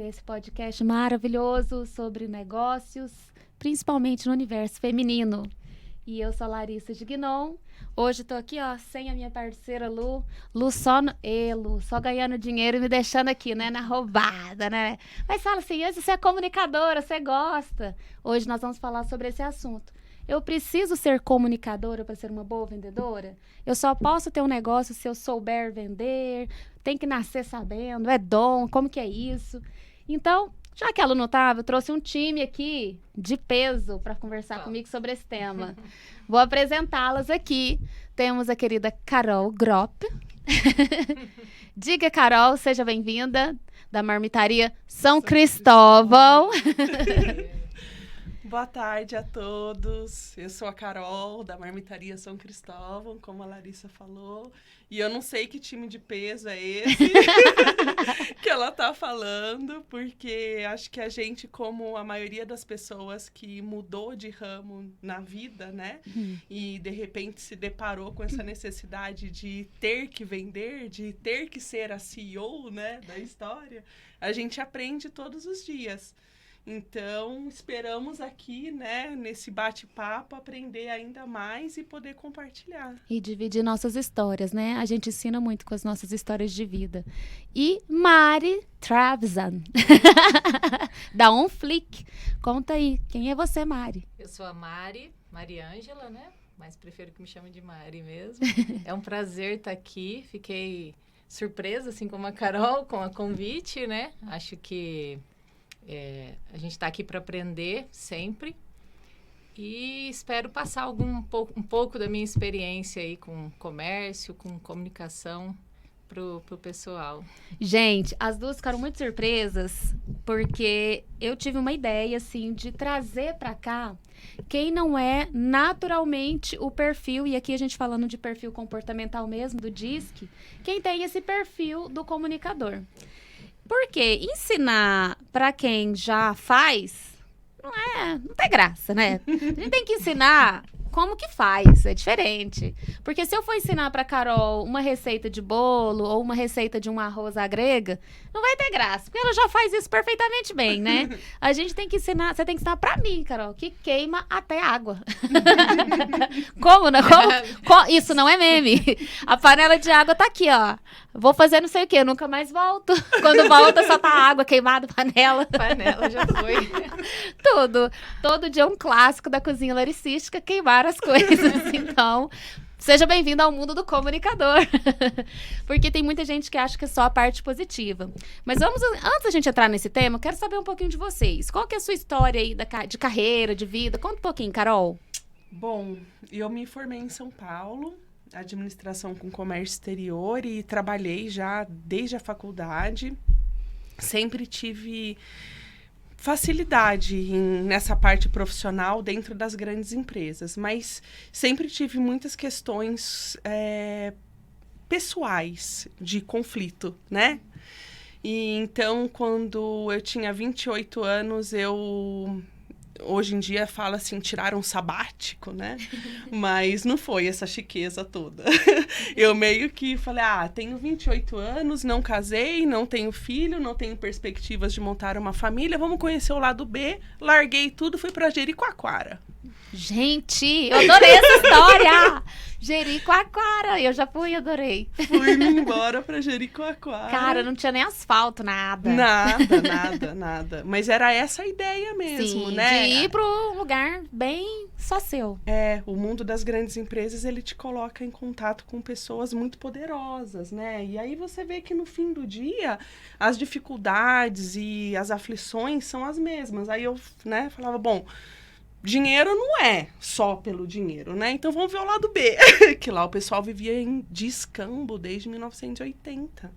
esse podcast maravilhoso sobre negócios, principalmente no universo feminino. E eu sou a Larissa Gignon. Hoje tô aqui, ó, sem a minha parceira Lu. Lu, só ganhando dinheiro e me deixando aqui, né, na roubada, né? Mas fala assim, você é comunicadora, você gosta. Hoje nós vamos falar sobre esse assunto. Eu preciso ser comunicadora para ser uma boa vendedora? Eu só posso ter um negócio se eu souber vender? Tem que nascer sabendo? É dom? Como que é isso? Então, já que ela não estava, eu trouxe um time aqui de peso para conversar comigo sobre esse tema. Vou apresentá-las aqui. Temos a querida Carol Gropp. Diga, Carol, seja bem-vinda, da Marmitaria São Cristóvão. Boa tarde a todos, eu sou a Carol, da Marmitaria São Cristóvão, como a Larissa falou, e eu não sei que time de peso é esse que ela tá falando, porque acho que a gente, como a maioria das pessoas que mudou de ramo na vida, né, e de repente se deparou com essa necessidade de ter que vender, de ter que ser a CEO, né, da história, a gente aprende todos os dias. Então, esperamos aqui, né, nesse bate-papo, aprender ainda mais e poder compartilhar. E dividir nossas histórias, né? A gente ensina muito com as nossas histórias de vida. E Mari Trevisan, da OnFlick. Conta aí, quem é você, Mari? Eu sou a Mariângela, né? Mas prefiro que me chamem de Mari mesmo. É um prazer estar aqui. Fiquei surpresa, assim como a Carol, com a convite, né? Acho que... a gente está aqui para aprender sempre e espero passar um pouco da minha experiência aí com comércio, com comunicação pro pessoal. Gente, as duas ficaram muito surpresas porque eu tive uma ideia assim de trazer para cá quem não é naturalmente o perfil, e aqui a gente falando de perfil comportamental mesmo, do DISC, quem tem esse perfil do comunicador. Porque ensinar para quem já faz, não tem graça, né? A gente tem que ensinar como que faz, é diferente. Porque se eu for ensinar para Carol uma receita de bolo ou uma receita de um arroz à grega, não vai ter graça, porque ela já faz isso perfeitamente bem, né? A gente tem que ensinar, você tem que ensinar para mim, Carol, que queima até água. Como, né? Isso não é meme. A panela de água tá aqui, ó. Vou fazer não sei o quê, eu nunca mais volto. Quando volta, só tá água, queimada, panela. Panela já foi. Tudo. Todo dia um clássico da cozinha laricística, queimar as coisas. Então, seja bem-vindo ao mundo do comunicador. Porque tem muita gente que acha que é só a parte positiva. Mas antes da gente entrar nesse tema, eu quero saber um pouquinho de vocês. Qual que é a sua história aí de carreira, de vida? Conta um pouquinho, Carol. Bom, eu me formei em São Paulo, administração com comércio exterior, e trabalhei já desde a faculdade. Sempre tive facilidade nessa parte profissional dentro das grandes empresas, mas sempre tive muitas questões pessoais de conflito, né? E então, quando eu tinha 28 anos, hoje em dia fala assim, tirar um sabático, né? Mas não foi essa chiqueza toda. Eu meio que falei, tenho 28 anos, não casei, não tenho filho, não tenho perspectivas de montar uma família, vamos conhecer o lado B. Larguei tudo, fui pra Jericoacoara. Gente, eu adorei essa história! Jericoacoara, eu já fui, adorei. Fui embora pra Jericoacoara. Cara, não tinha nem asfalto, nada. Nada. Mas era essa a ideia mesmo, sim, né? De ir pro lugar bem só seu. O mundo das grandes empresas, ele te coloca em contato com pessoas muito poderosas, né? E aí você vê que no fim do dia, as dificuldades e as aflições são as mesmas. Aí eu, né, falava, bom, dinheiro não é só pelo dinheiro, né? Então vamos ver o lado B, que lá o pessoal vivia de escambo desde 1980.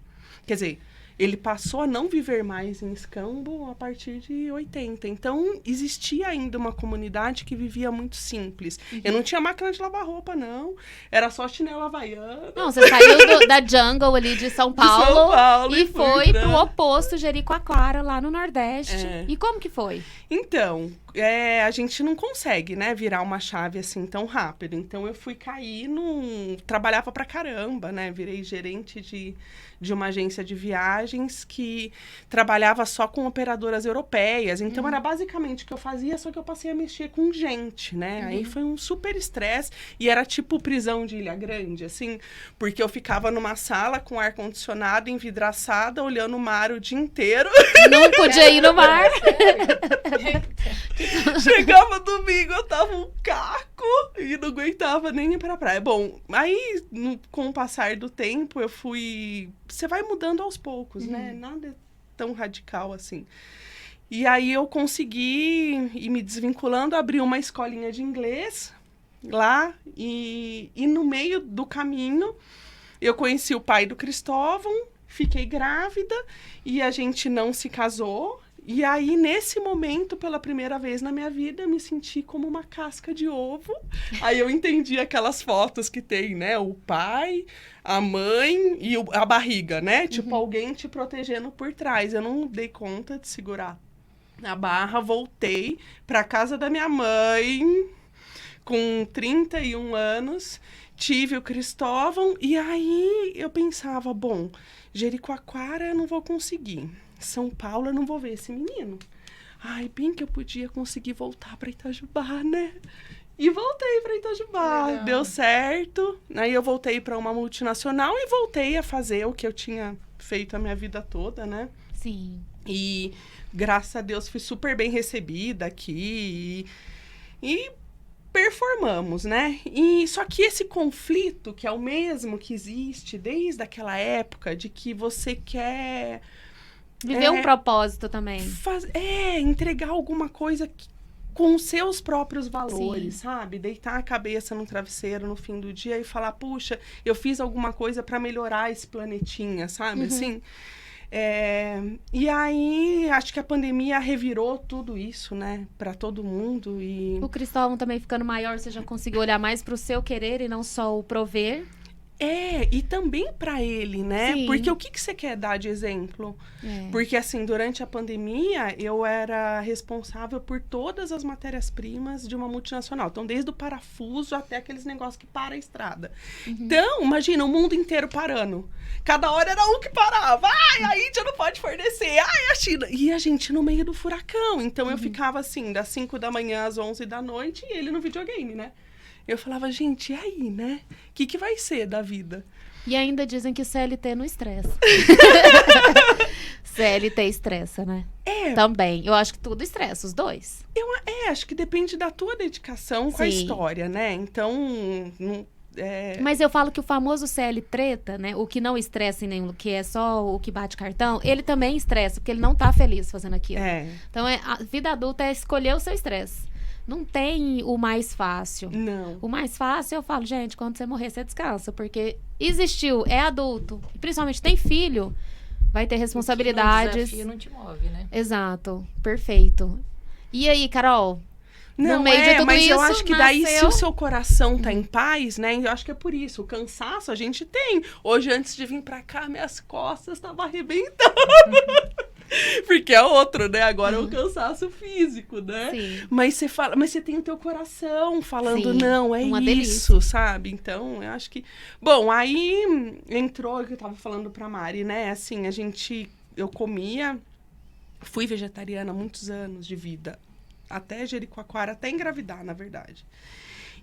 Quer dizer, ele passou a não viver mais em escambo a partir de 80. Então, existia ainda uma comunidade que vivia muito simples. Eu não tinha máquina de lavar roupa, não. Era só chinelo havaiana. Não, você saiu da jungle ali de São Paulo, e foi pro oposto, Jericoacoara, lá no Nordeste. E como que foi? Então, a gente não consegue, né, virar uma chave assim tão rápido. Então, eu fui cair trabalhava pra caramba, né? Virei gerente de uma agência de viagens que trabalhava só com operadoras europeias. Então, era basicamente o que eu fazia, só que eu passei a mexer com gente, né? Aí foi um super estresse e era tipo prisão de Ilha Grande, assim, porque eu ficava numa sala com ar-condicionado, envidraçada, olhando o mar o dia inteiro. Não podia ir no mar. Chegava domingo, eu tava um caco e não aguentava nem ir pra praia. Bom, aí com o passar do tempo eu fui... Você vai mudando aos poucos, né? Nada é tão radical assim. E aí eu consegui ir me desvinculando, abri uma escolinha de inglês lá e no meio do caminho eu conheci o pai do Cristóvão, fiquei grávida e a gente não se casou. E aí, nesse momento, pela primeira vez na minha vida, eu me senti como uma casca de ovo. Aí eu entendi aquelas fotos que tem, né? O pai, a mãe e a barriga, né? Tipo, alguém te protegendo por trás. Eu não dei conta de segurar a barra, voltei pra casa da minha mãe com 31 anos. Tive o Cristóvão e aí eu pensava, bom, Jericoacoara eu não vou conseguir. São Paulo, eu não vou ver esse menino. Ai, bem que eu podia conseguir voltar para Itajubá, né? E voltei para Itajubá. Legal. Deu certo. Aí eu voltei para uma multinacional e voltei a fazer o que eu tinha feito a minha vida toda, né? Sim. E graças a Deus fui super bem recebida aqui. E performamos, né? E só que esse conflito, que é o mesmo que existe desde aquela época, de que você quer... Viver um propósito também. Entregar alguma coisa com os seus próprios valores, sabe? Deitar a cabeça no travesseiro no fim do dia e falar, puxa, eu fiz alguma coisa para melhorar esse planetinha, sabe? Assim, e aí, acho que a pandemia revirou tudo isso, né? Para todo mundo e... O Cristóvão também ficando maior, você já conseguiu olhar mais pro seu querer e não só o prover. E também para ele, né? Sim. Porque o que você quer dar de exemplo? Porque, assim, durante a pandemia, eu era responsável por todas as matérias-primas de uma multinacional. Então, desde o parafuso até aqueles negócios que para a estrada. Então, imagina, o mundo inteiro parando. Cada hora era um que parava. Ai, a Índia não pode fornecer. Ai, a China. E a gente no meio do furacão. Então, eu ficava, assim, das 5 da manhã às 11 da noite e ele no videogame, né? Eu falava, gente, e aí, né? O que vai ser da vida? E ainda dizem que CLT não estressa. CLT estressa, né? Também. Eu acho que tudo estressa, os dois. Acho que depende da tua dedicação com a história, né? Então, Mas eu falo que o famoso CL treta, né? O que não estressa em nenhum, que é só o que bate cartão, ele também estressa, porque ele não tá feliz fazendo aquilo. Então, a vida adulta é escolher o seu estresse. Não tem o mais fácil. Não. O mais fácil, eu falo, gente, quando você morrer, você descansa. Porque existiu, é adulto. E principalmente tem filho, vai ter responsabilidades. O desafio não te move, né? Exato. Perfeito. E aí, Carol? Não, no meio de tudo mas isso, eu acho que daí, se nasceu... o seu coração tá em paz, né? Eu acho que é por isso. O cansaço a gente tem. Hoje, antes de vir pra cá, minhas costas estavam arrebentando. Porque é outro, né? Agora é o cansaço físico, né? Sim. Mas você fala, mas você tem o teu coração falando, Sim, não, é uma isso, delícia. sabe? Então, eu acho que... Bom, aí entrou o que eu tava falando pra Mari, né? Assim, eu comia, fui vegetariana há muitos anos de vida. Até Jericoacoara, até engravidar, na verdade.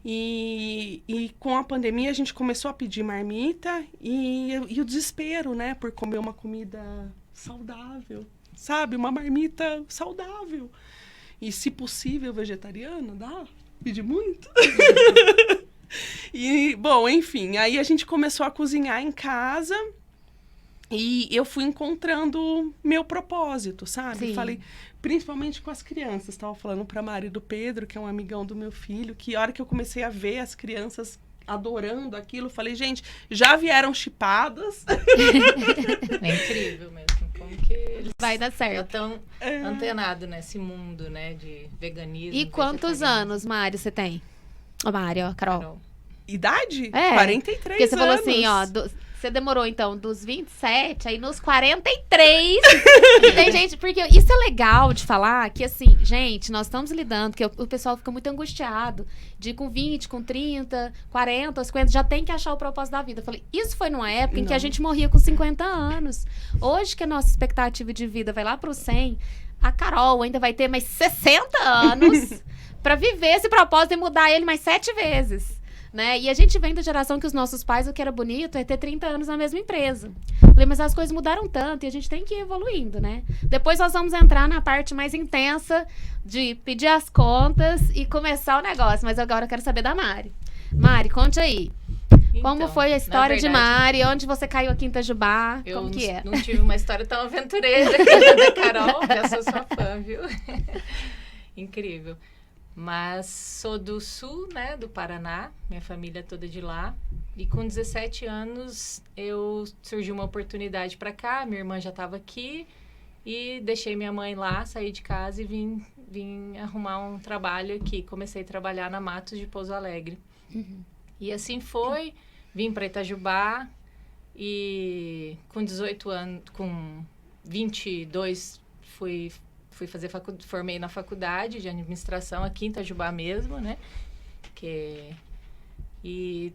E com a pandemia, a gente começou a pedir marmita e o desespero, né? Por comer uma comida saudável, sabe? Uma marmita saudável. E, se possível, vegetariana, dá? Pedir muito? E, bom, enfim, aí a gente começou a cozinhar em casa e eu fui encontrando meu propósito, sabe? Sim. Falei, principalmente com as crianças. Estava falando para Mari do Pedro, que é um amigão do meu filho, que a hora que eu comecei a ver as crianças adorando aquilo, falei, gente, já vieram chipadas. É incrível mesmo. Como que eles Vai dar certo. estão antenados nesse mundo, né, de veganismo. E quantos vegetarianismo. anos, Mari, você tem? Ô, Mari, ó, Carol. Idade? É, 43 Porque você falou anos. assim, ó, Você demorou, então, dos 27, aí nos 43. E tem gente... Porque isso é legal de falar, que assim, gente, nós estamos lidando, que o pessoal fica muito angustiado, de com 20, com 30, 40, 50, já tem que achar o propósito da vida. Eu falei, isso foi numa época em que a gente morria com 50 anos. Hoje que a nossa expectativa de vida vai lá pro 100, a Carol ainda vai ter mais 60 anos pra viver esse propósito e mudar ele mais 7 vezes. Né? E a gente vem da geração que os nossos pais, o que era bonito é ter 30 anos na mesma empresa. Falei, mas as coisas mudaram tanto e a gente tem que ir evoluindo, né? Depois nós vamos entrar na parte mais intensa de pedir as contas e começar o negócio. Mas agora eu quero saber da Mari. Mari, conte aí. Como Então, foi a história de verdade, Mari? Onde você caiu aqui em Itajubá? Como que é? Não tive uma história tão aventureira da Carol. Já sou sua fã, viu? Incrível. Mas sou do sul, né, do Paraná, minha família é toda de lá. E com 17 anos, surgiu uma oportunidade para cá, minha irmã já estava aqui. E deixei minha mãe lá, saí de casa e vim arrumar um trabalho aqui. Comecei a trabalhar na Matos de Pouso Alegre. Uhum. E assim foi, vim para Itajubá e com 18 anos, com 22, fui fazer formei na faculdade de administração aqui em Itajubá mesmo, né? E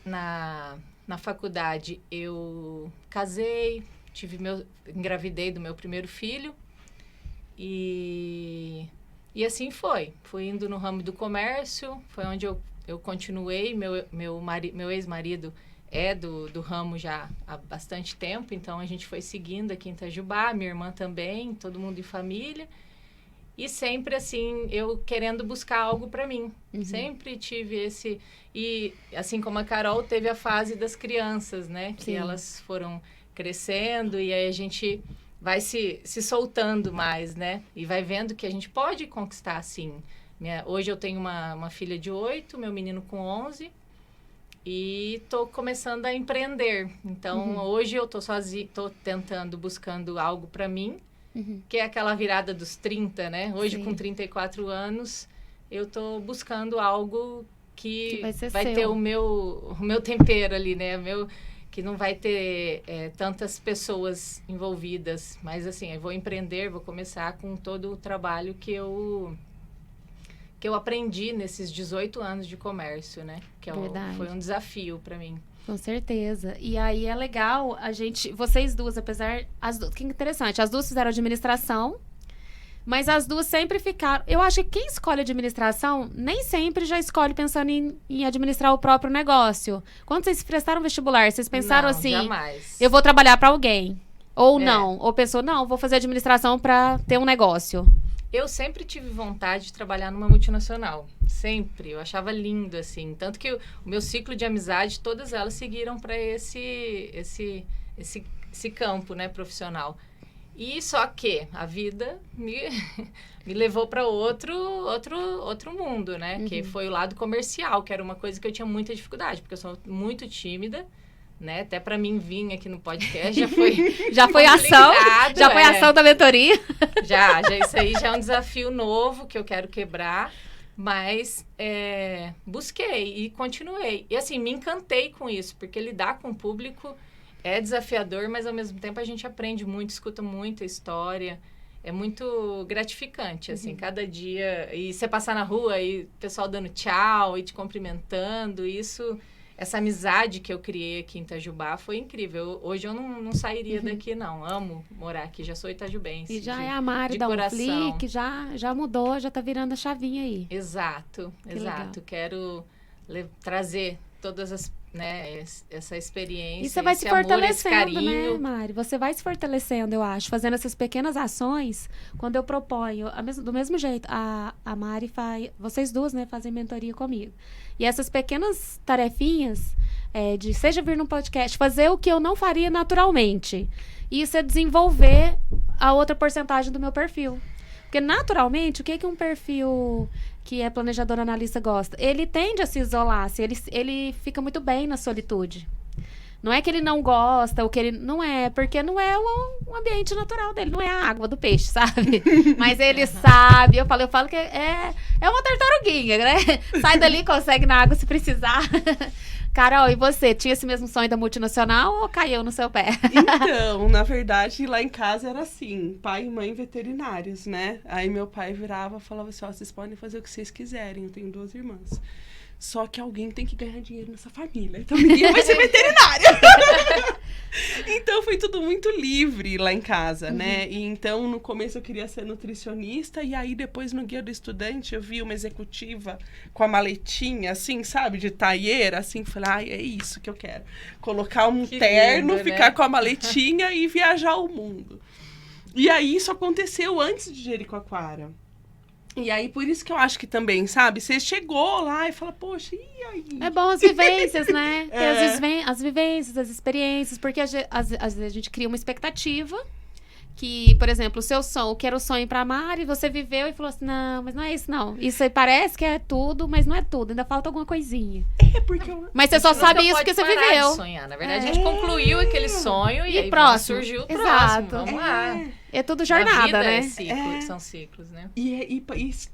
na faculdade eu casei, engravidei do meu primeiro filho e assim foi. Fui indo no ramo do comércio, foi onde eu continuei. Meu ex-marido é do ramo já há bastante tempo, então a gente foi seguindo aqui em Itajubá, minha irmã também, todo mundo em família. E sempre, assim, eu querendo buscar algo para mim. Uhum. Sempre tive esse... E, assim como a Carol, teve a fase das crianças, né? Que elas foram crescendo e aí a gente vai se soltando mais, né? E vai vendo que a gente pode conquistar, assim. Hoje eu tenho uma filha de 8, meu menino com 11... E tô começando a empreender. Então, hoje eu tô sozinha, tô buscando algo para mim, que é aquela virada dos 30, né? Hoje, com 34 anos, eu tô buscando algo que vai ter o meu tempero ali, né? Que não vai ter tantas pessoas envolvidas. Mas, assim, eu vou empreender, vou começar com todo o trabalho que eu aprendi nesses 18 anos de comércio, né? Foi um desafio para mim. Com certeza. E aí é legal vocês duas, que interessante, as duas fizeram administração, mas as duas sempre ficaram... Eu acho que quem escolhe administração nem sempre já escolhe pensando em administrar o próprio negócio. Quando vocês prestaram vestibular, vocês pensaram não, assim... jamais. Eu vou trabalhar para alguém. Ou não. Ou pensou, não, vou fazer administração para ter um negócio. Eu sempre tive vontade de trabalhar numa multinacional. Sempre. Eu achava lindo, assim. Tanto que o meu ciclo de amizade, todas elas seguiram para esse campo, né, profissional. E só que a vida me levou para outro mundo, né? Que foi o lado comercial, que era uma coisa que eu tinha muita dificuldade, porque eu sou muito tímida. Né? Até para mim vir aqui no podcast já foi ação, já foi ação da mentoria. Já isso aí já é um desafio novo que eu quero quebrar, mas busquei e continuei. E assim, me encantei com isso, porque lidar com o público é desafiador, mas ao mesmo tempo a gente aprende muito, escuta muita história. É muito gratificante, assim, cada dia. E você passar na rua e o pessoal dando tchau e te cumprimentando, essa amizade que eu criei aqui em Itajubá foi incrível. Hoje eu não sairia daqui, não. Amo morar aqui, já sou itajubense. E já é a Mari da Unflick, já mudou, já tá virando a chavinha aí. Exato. Legal. Quero trazer todas essa experiência, e você vai se amor, fortalecendo, né, Mari? Você vai se fortalecendo, eu acho, fazendo essas pequenas ações. Quando eu proponho, do mesmo jeito, a Mari faz, vocês duas, né, fazem mentoria comigo. E essas pequenas tarefinhas, seja vir num podcast, fazer o que eu não faria naturalmente. Isso é desenvolver a outra porcentagem do meu perfil. Porque, naturalmente, o que um perfil que é planejador analista gosta? Ele tende a se isolar, ele fica muito bem na solitude. Não é que ele não gosta, ou que ele não é, porque não é o ambiente natural dele, não é a água do peixe, sabe? Mas ele sabe, eu falo que é uma tartaruguinha, né? Sai dali, consegue na água se precisar. Carol, e você? Tinha esse mesmo sonho da multinacional ou caiu no seu pé? Então, na verdade, lá em casa era assim, pai e mãe veterinários, né? Aí meu pai virava e falava assim, ó, vocês podem fazer o que vocês quiserem, eu tenho 2 irmãs. Só que alguém tem que ganhar dinheiro nessa família, então ninguém vai ser veterinário. Então foi tudo muito livre lá em casa, né? E então no começo eu queria ser nutricionista e aí depois no Guia do Estudante eu vi uma executiva com a maletinha, assim, sabe? De taieira, assim. Falei, ai, é isso que eu quero. Colocar um Que terno, lindo, ficar né? com a maletinha e viajar o mundo. E aí isso aconteceu antes de Jericoacoara. E aí, por isso que eu acho que também, sabe? Você chegou lá e fala, poxa, e aí? É bom as vivências, né? Ter as vivências, as experiências, porque às vezes a gente cria uma expectativa que, por exemplo, o seu sonho, que era o sonho pra Mari, você viveu e falou assim, não, mas não é isso não. Isso aí parece que é tudo, mas não é tudo, ainda falta alguma coisinha. É porque eu... Mas você só Nunca sabe isso pode porque você parar de viveu. sonhar. Na verdade, a gente concluiu aquele sonho e E aí próximo. surgiu o Exato. próximo. Vamos lá. É tudo Na jornada, vida né? é ciclo, são ciclos, né? E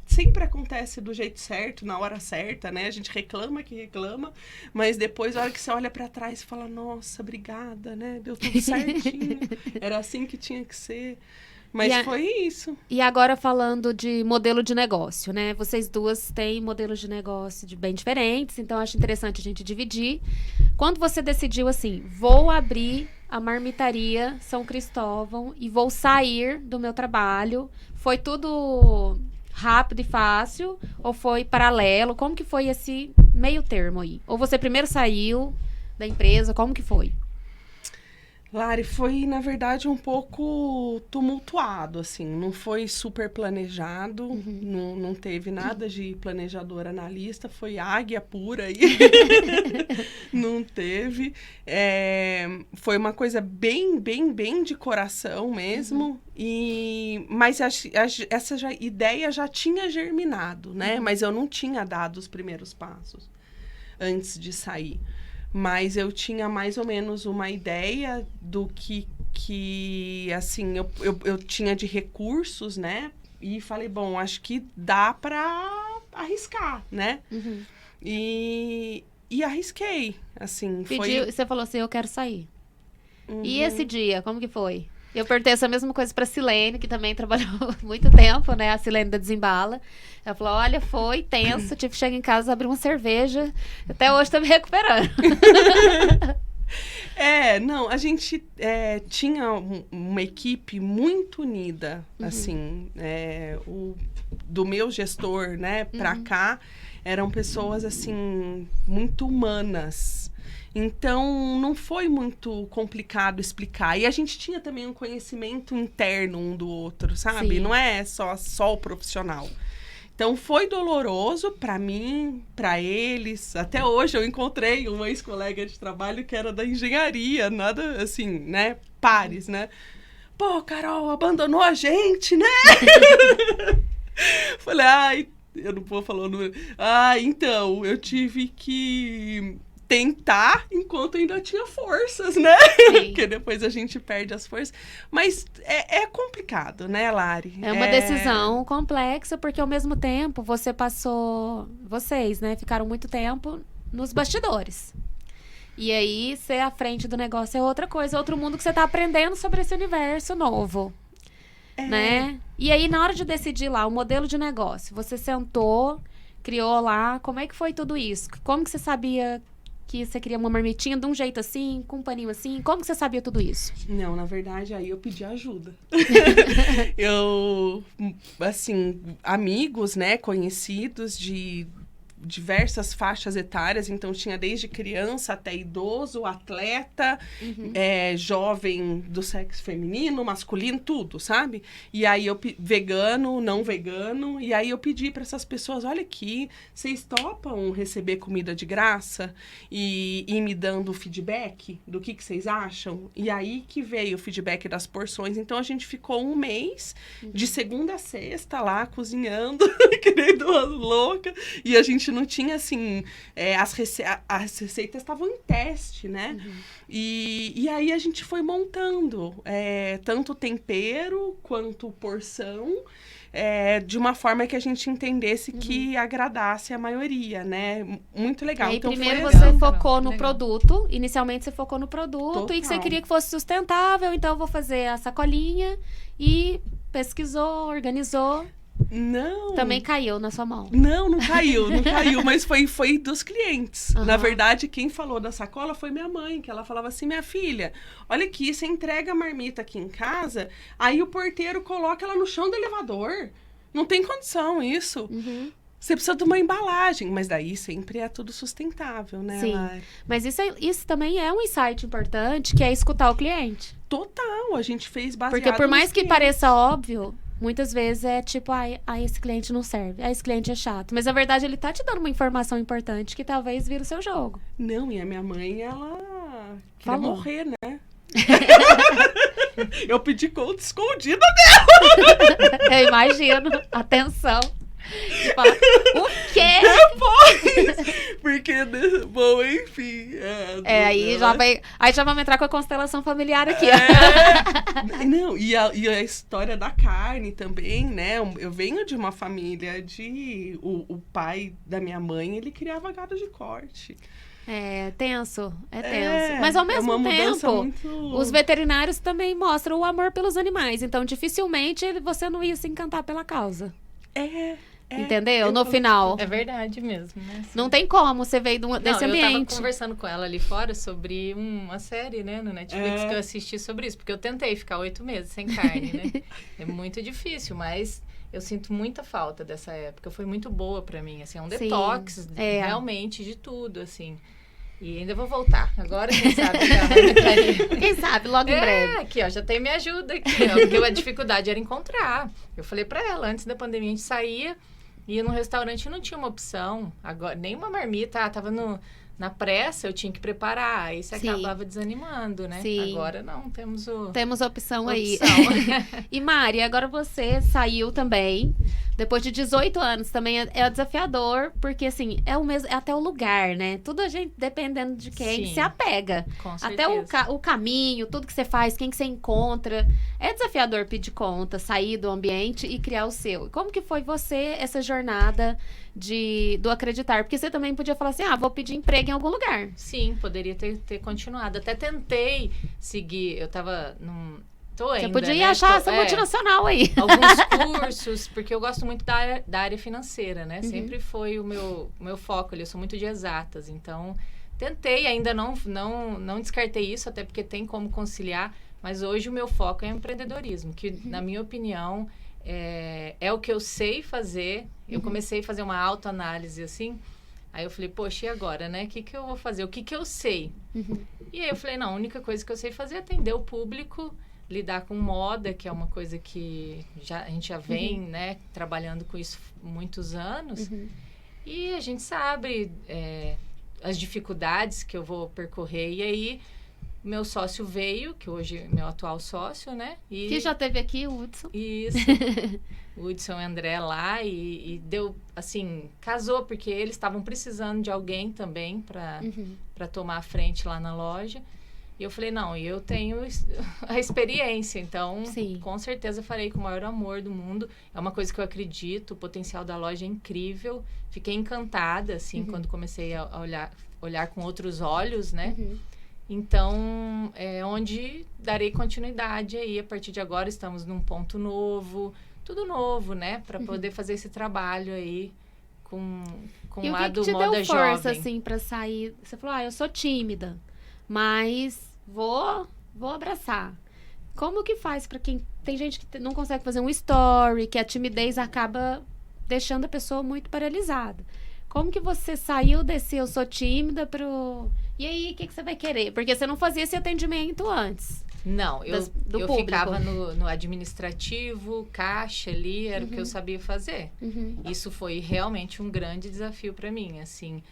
sempre acontece do jeito certo, na hora certa, né? A gente reclama que reclama, mas depois, a hora que você olha pra trás, você fala, nossa, obrigada, né? Deu tudo certinho. Era assim que tinha que ser. Mas foi isso. E agora falando de modelo de negócio, né? Vocês duas têm modelos de negócio bem diferentes, então acho interessante a gente dividir. Quando você decidiu assim, vou abrir a Marmitaria São Cristóvão e vou sair do meu trabalho, foi tudo rápido e fácil ou foi paralelo? Como que foi esse meio termo aí? Ou você primeiro saiu da empresa, como que foi? Lari, foi, na verdade, um pouco tumultuado, assim. Não foi super planejado, não teve nada de planejador analista, foi águia pura aí. Não teve. Foi uma coisa bem de coração mesmo. Mas essa ideia já tinha germinado, né? Mas eu não tinha dado os primeiros passos antes de sair. Mas eu tinha mais ou menos uma ideia do que assim, eu tinha de recursos, né? E falei, bom, acho que dá para arriscar, né? E arrisquei, assim. Você falou assim, eu quero sair. E esse dia, como que foi? Eu perguntei essa mesma coisa pra Silene, que também trabalhou muito tempo, né? A Silene da Desembala. Ela falou, olha, foi tenso, tive que chegar em casa, abrir uma cerveja. Até hoje tô me recuperando. Não, a gente tinha uma equipe muito unida, assim. Do meu gestor, né, pra cá, eram pessoas, assim, muito humanas. Então, não foi muito complicado explicar. E a gente tinha também um conhecimento interno um do outro, sabe? Sim. Não é só o profissional. Então, foi doloroso para mim, para eles. Até hoje eu encontrei uma ex-colega de trabalho que era da engenharia, nada assim, né? Pares, né? Pô, Carol, abandonou a gente, né? Falei, ai, eu não vou falar o número. Então, eu tive que tentar enquanto ainda tinha forças, né? Porque depois a gente perde as forças. Mas é complicado, né, Lari? É uma decisão complexa, porque ao mesmo tempo vocês, né, ficaram muito tempo nos bastidores. E aí, ser à frente do negócio é outra coisa, é outro mundo que você tá aprendendo sobre esse universo novo. Né? E aí, na hora de decidir lá o modelo de negócio, você sentou, criou lá, como é que foi tudo isso? Como que você sabia que você queria uma marmitinha de um jeito assim, com um paninho assim? Como que você sabia tudo isso? Não, na verdade, aí eu pedi ajuda. Assim, amigos, né, conhecidos de diversas faixas etárias, então tinha desde criança até idoso, atleta, jovem do sexo feminino, masculino, tudo, sabe? E aí vegano, não vegano, e aí eu pedi para essas pessoas, olha aqui, vocês topam receber comida de graça e ir me dando feedback do que vocês acham? E aí que veio o feedback das porções, então a gente ficou um mês, de segunda a sexta lá, cozinhando, que nem duas loucas, e a gente não tinha, assim, as receitas estavam em teste, né? E aí a gente foi montando tanto tempero quanto porção, de uma forma que a gente entendesse que agradasse a maioria, né? Muito legal. E aí, Então, primeiro foi você legal. focou no Legal. produto. Inicialmente você focou no produto e que você Total. queria que fosse sustentável. Então eu vou fazer a sacolinha e pesquisou, organizou. Não. Também caiu na sua mão. Não caiu, mas foi dos clientes. Aham. Na verdade, quem falou da sacola foi minha mãe, que ela falava assim, minha filha, olha aqui, você entrega a marmita aqui em casa, aí o porteiro coloca ela no chão do elevador. Não tem condição isso. Você precisa de uma embalagem, mas daí sempre é tudo sustentável, né, Sim. Lari? Mas isso também é um insight importante, que é escutar o cliente. Total, a gente fez baseado Porque por mais nos que clientes. pareça óbvio, muitas vezes é tipo, esse cliente não serve, esse cliente é chato. Mas na verdade ele tá te dando uma informação importante que talvez vira o seu jogo. Não, e a minha mãe, ela queria Falou. morrer, né? Eu pedi conta escondida. Eu imagino. Atenção. E fala, o quê? Porque, bom, enfim. Aí já vamos entrar com a constelação familiar aqui. Não, e a história da carne também, né? Eu venho de uma família de... O pai da minha mãe, ele criava gado de corte. É tenso. Mas ao é mesmo uma mudança tempo, muito... os veterinários também mostram o amor pelos animais. Então, dificilmente você não ia se encantar pela causa. Entendeu? eu No falo- final. É verdade mesmo, né? Assim. Não tem como, você veio desse Eu tava ambiente. conversando com ela ali fora sobre uma série, né, no Netflix, que eu assisti sobre isso. Porque eu tentei ficar 8 meses sem carne, né? É muito difícil, mas eu sinto muita falta dessa época. Foi muito boa pra mim, assim. É um Sim, detox, é. realmente, de tudo, assim. E ainda vou voltar. Agora, quem sabe, a marmitaria. Quem sabe, logo em breve. Aqui, ó, já tem me ajuda aqui, ó, porque a dificuldade era encontrar. Eu falei pra ela, antes da pandemia a gente saía, ia num restaurante e não tinha uma opção, agora, nem uma marmita, tava na pressa, eu tinha que preparar, aí você Sim. acabava desanimando, né? Sim. Agora não, temos Temos a opção aí. opção. E Mari, agora você saiu também, depois de 18 anos, também é desafiador, porque assim, é até o lugar, né? Tudo a gente, dependendo de quem, Sim. se apega. Com Até certeza. o caminho, tudo que você faz, quem que você encontra. É desafiador pedir conta, sair do ambiente e criar o seu. Como que foi essa jornada do acreditar? Porque você também podia falar assim, vou pedir emprego em algum lugar. Sim, poderia ter continuado. Até tentei seguir, eu tava tô ainda, Você podia né? achar essa multinacional aí. Alguns cursos, porque eu gosto muito da área financeira, né? Uhum. Sempre foi o meu foco ali, eu sou muito de exatas, então tentei, ainda não descartei isso, até porque tem como conciliar, mas hoje o meu foco é empreendedorismo, que na minha opinião é o que eu sei fazer. Eu comecei a fazer uma autoanálise assim, aí eu falei, poxa, e agora, né? O que eu vou fazer? O que eu sei? E aí eu falei, não, a única coisa que eu sei fazer é atender o público, lidar com moda, que é uma coisa que a gente já vem, né, trabalhando com isso há muitos anos. E a gente sabe as dificuldades que eu vou percorrer. E aí, meu sócio veio, que hoje é meu atual sócio, né? E Que já teve aqui o Hudson. isso. O Hudson e o André lá e deu, assim, casou, porque eles estavam precisando de alguém também para tomar a frente lá na loja. E eu falei, não, eu tenho a experiência, então, Sim. com certeza farei com o maior amor do mundo. É uma coisa que eu acredito, o potencial da loja é incrível. Fiquei encantada, assim, quando comecei a olhar com outros olhos, né? Então, é onde darei continuidade aí. A partir de agora, estamos num ponto novo, tudo novo, né? Para poder fazer esse trabalho aí com E o o que lado te moda deu força, jovem. assim, pra sair? Você falou, eu sou tímida, mas vou abraçar. Como que faz pra quem... Tem gente que não consegue fazer um story, que a timidez acaba deixando a pessoa muito paralisada. Como que você saiu desse eu sou tímida pro... E aí, o que você vai querer? Porque você não fazia esse atendimento antes. Não, do eu público. ficava no administrativo, caixa ali, era o que eu sabia fazer. Isso foi realmente um grande desafio para mim, assim.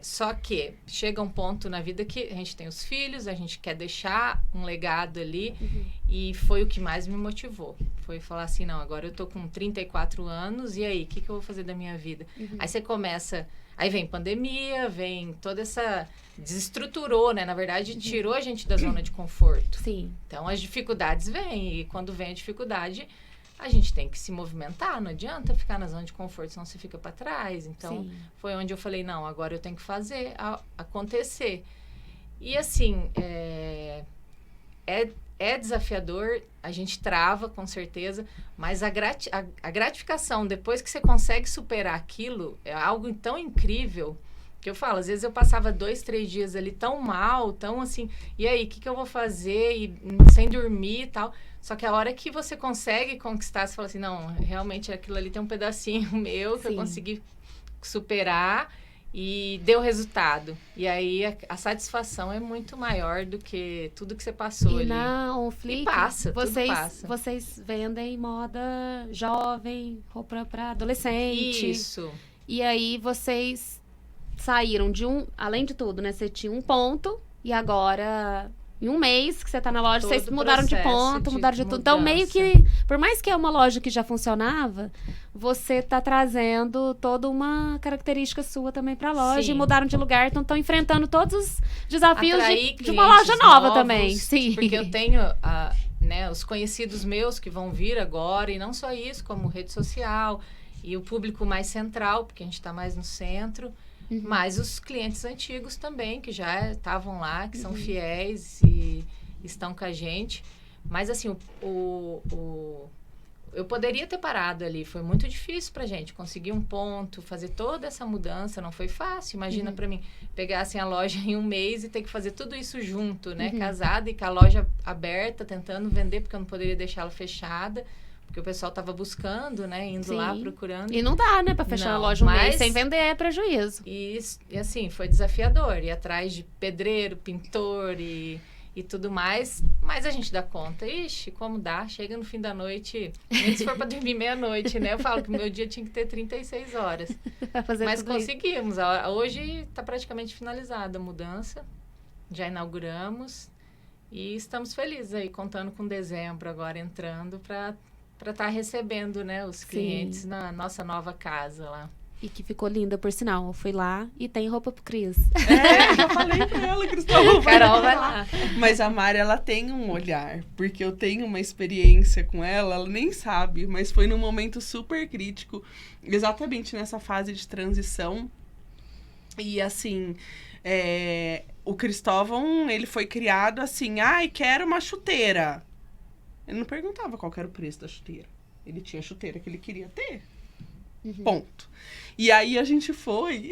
Só que chega um ponto na vida que a gente tem os filhos, a gente quer deixar um legado ali, e foi o que mais me motivou. Foi falar assim, não, agora eu tô com 34 anos, e aí, o que eu vou fazer da minha vida? Aí você começa... Aí vem pandemia, vem toda essa... Desestruturou, né? Na verdade, tirou a gente da zona de conforto. Sim. Então, as dificuldades vêm. E quando vem a dificuldade, a gente tem que se movimentar. Não adianta ficar na zona de conforto, senão você fica para trás. Então, foi onde eu falei, não, agora eu tenho que fazer acontecer. E, assim, é desafiador, a gente trava, com certeza, mas a gratificação, depois que você consegue superar aquilo, é algo tão incrível, que eu falo, às vezes eu passava 2, 3 dias ali tão mal, tão assim, e aí, o que eu vou fazer? E sem dormir e tal. Só que a hora que você consegue conquistar, você fala assim, não, realmente aquilo ali tem um pedacinho meu que eu consegui superar e deu resultado. E aí a satisfação é muito maior do que tudo que você passou ali. E na Onflic, vocês vendem moda jovem, roupa para adolescente. Isso. E aí vocês saíram de além de tudo, né? Você tinha um ponto e agora, em um mês que você tá na loja, vocês mudaram de ponto, mudaram de tudo. Então, meio que, por mais que é uma loja que já funcionava, você tá trazendo toda uma característica sua também pra loja. E mudaram de lugar, então estão enfrentando todos os desafios de uma loja nova também. Sim. Porque eu tenho os conhecidos meus que vão vir agora, e não só isso, como rede social, e o público mais central, porque a gente tá mais no centro. Mas os clientes antigos também, que já estavam lá, que são fiéis e estão com a gente. Mas, assim, eu poderia ter parado ali. Foi muito difícil pra gente conseguir um ponto, fazer toda essa mudança. Não foi fácil. Imagina pra mim, pegar assim, a loja em um mês e ter que fazer tudo isso junto, né? Casada e com a loja aberta, tentando vender, porque eu não poderia deixar ela fechada. Porque o pessoal tava buscando, né? Indo lá, procurando. E não dá, né? Pra fechar a loja um mês sem vender é prejuízo. E assim, foi desafiador. Ir atrás de pedreiro, pintor e tudo mais. Mas a gente dá conta. Ixi, como dá? Chega no fim da noite. Nem se for pra dormir meia-noite, né? Eu falo que o meu dia tinha que ter 36 horas. Mas conseguimos. Hoje tá praticamente finalizada a mudança. Já inauguramos. E estamos felizes aí, contando com dezembro agora entrando para estar recebendo, né, os clientes na nossa nova casa lá. E que ficou linda, por sinal. Eu fui lá e tem roupa pro Cris. Já falei pra ela, Cristóvão. Carol vai lá. Mas a Mari, ela tem um olhar, porque eu tenho uma experiência com ela nem sabe, mas foi num momento super crítico, exatamente nessa fase de transição. E, assim, o Cristóvão, ele foi criado assim, quero uma chuteira. Ele não perguntava qual era o preço da chuteira. Ele tinha a chuteira que ele queria ter. Ponto. E aí a gente foi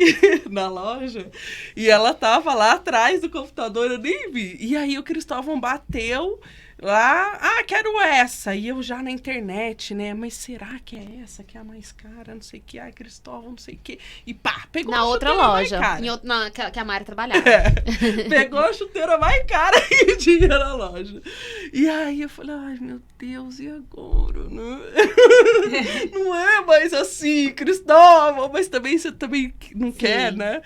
na loja e ela tava lá atrás do computador, eu nem vi. E aí o Cristóvão bateu lá, quero essa. E eu já na internet, né? Mas será que é essa que é a mais cara? Não sei o que. Cristóvão, não sei o que. E pá, pegou na a outra chuteira loja, mais cara. que a Mari trabalhava. Pegou a chuteira mais cara que tinha na loja. E aí eu falei, ai meu Deus, e agora? Não é mais assim, Cristóvão, mas também você também não quer, né?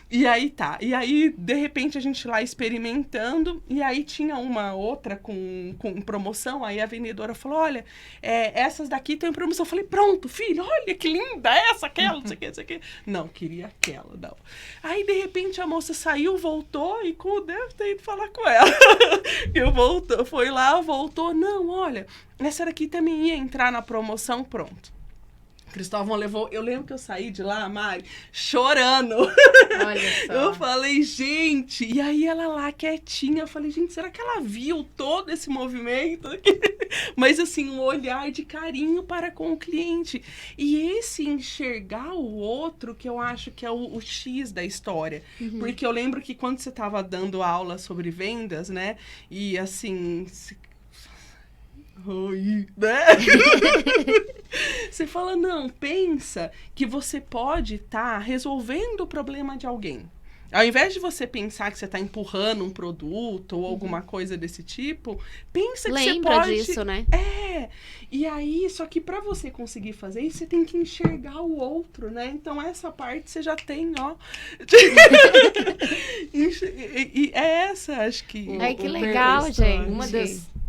E aí tá. E aí, de repente, a gente lá experimentando. E aí tinha uma outra com promoção. Aí a vendedora falou, olha, essas daqui tem promoção. Eu falei, pronto, filho, olha que linda essa, aquela, não sei o que, não sei o que. Não, queria aquela, não. Aí, de repente, a moça saiu, voltou. E deve ter ido falar com ela. Foi lá, voltou. Não, olha, essa daqui também ia entrar na promoção, pronto. Cristóvão levou... Eu lembro que eu saí de lá, Mari, chorando. Olha só. Eu falei, gente... E aí ela lá, quietinha, eu falei, gente, será que ela viu todo esse movimento? Mas, assim, um olhar de carinho para com o cliente. E esse enxergar o outro, que eu acho que é o X da história. Porque eu lembro que quando você estava dando aula sobre vendas, né? E, assim... Oi, né? Você fala, não, pensa que você pode estar resolvendo o problema de alguém. Ao invés de você pensar que você está empurrando um produto ou alguma coisa desse tipo, pensa que você pode... disso, né? E aí, só que para você conseguir fazer isso, você tem que enxergar o outro, né? Então, essa parte você já tem, ó. E é essa, acho que... Ai, que legal, gente. Uma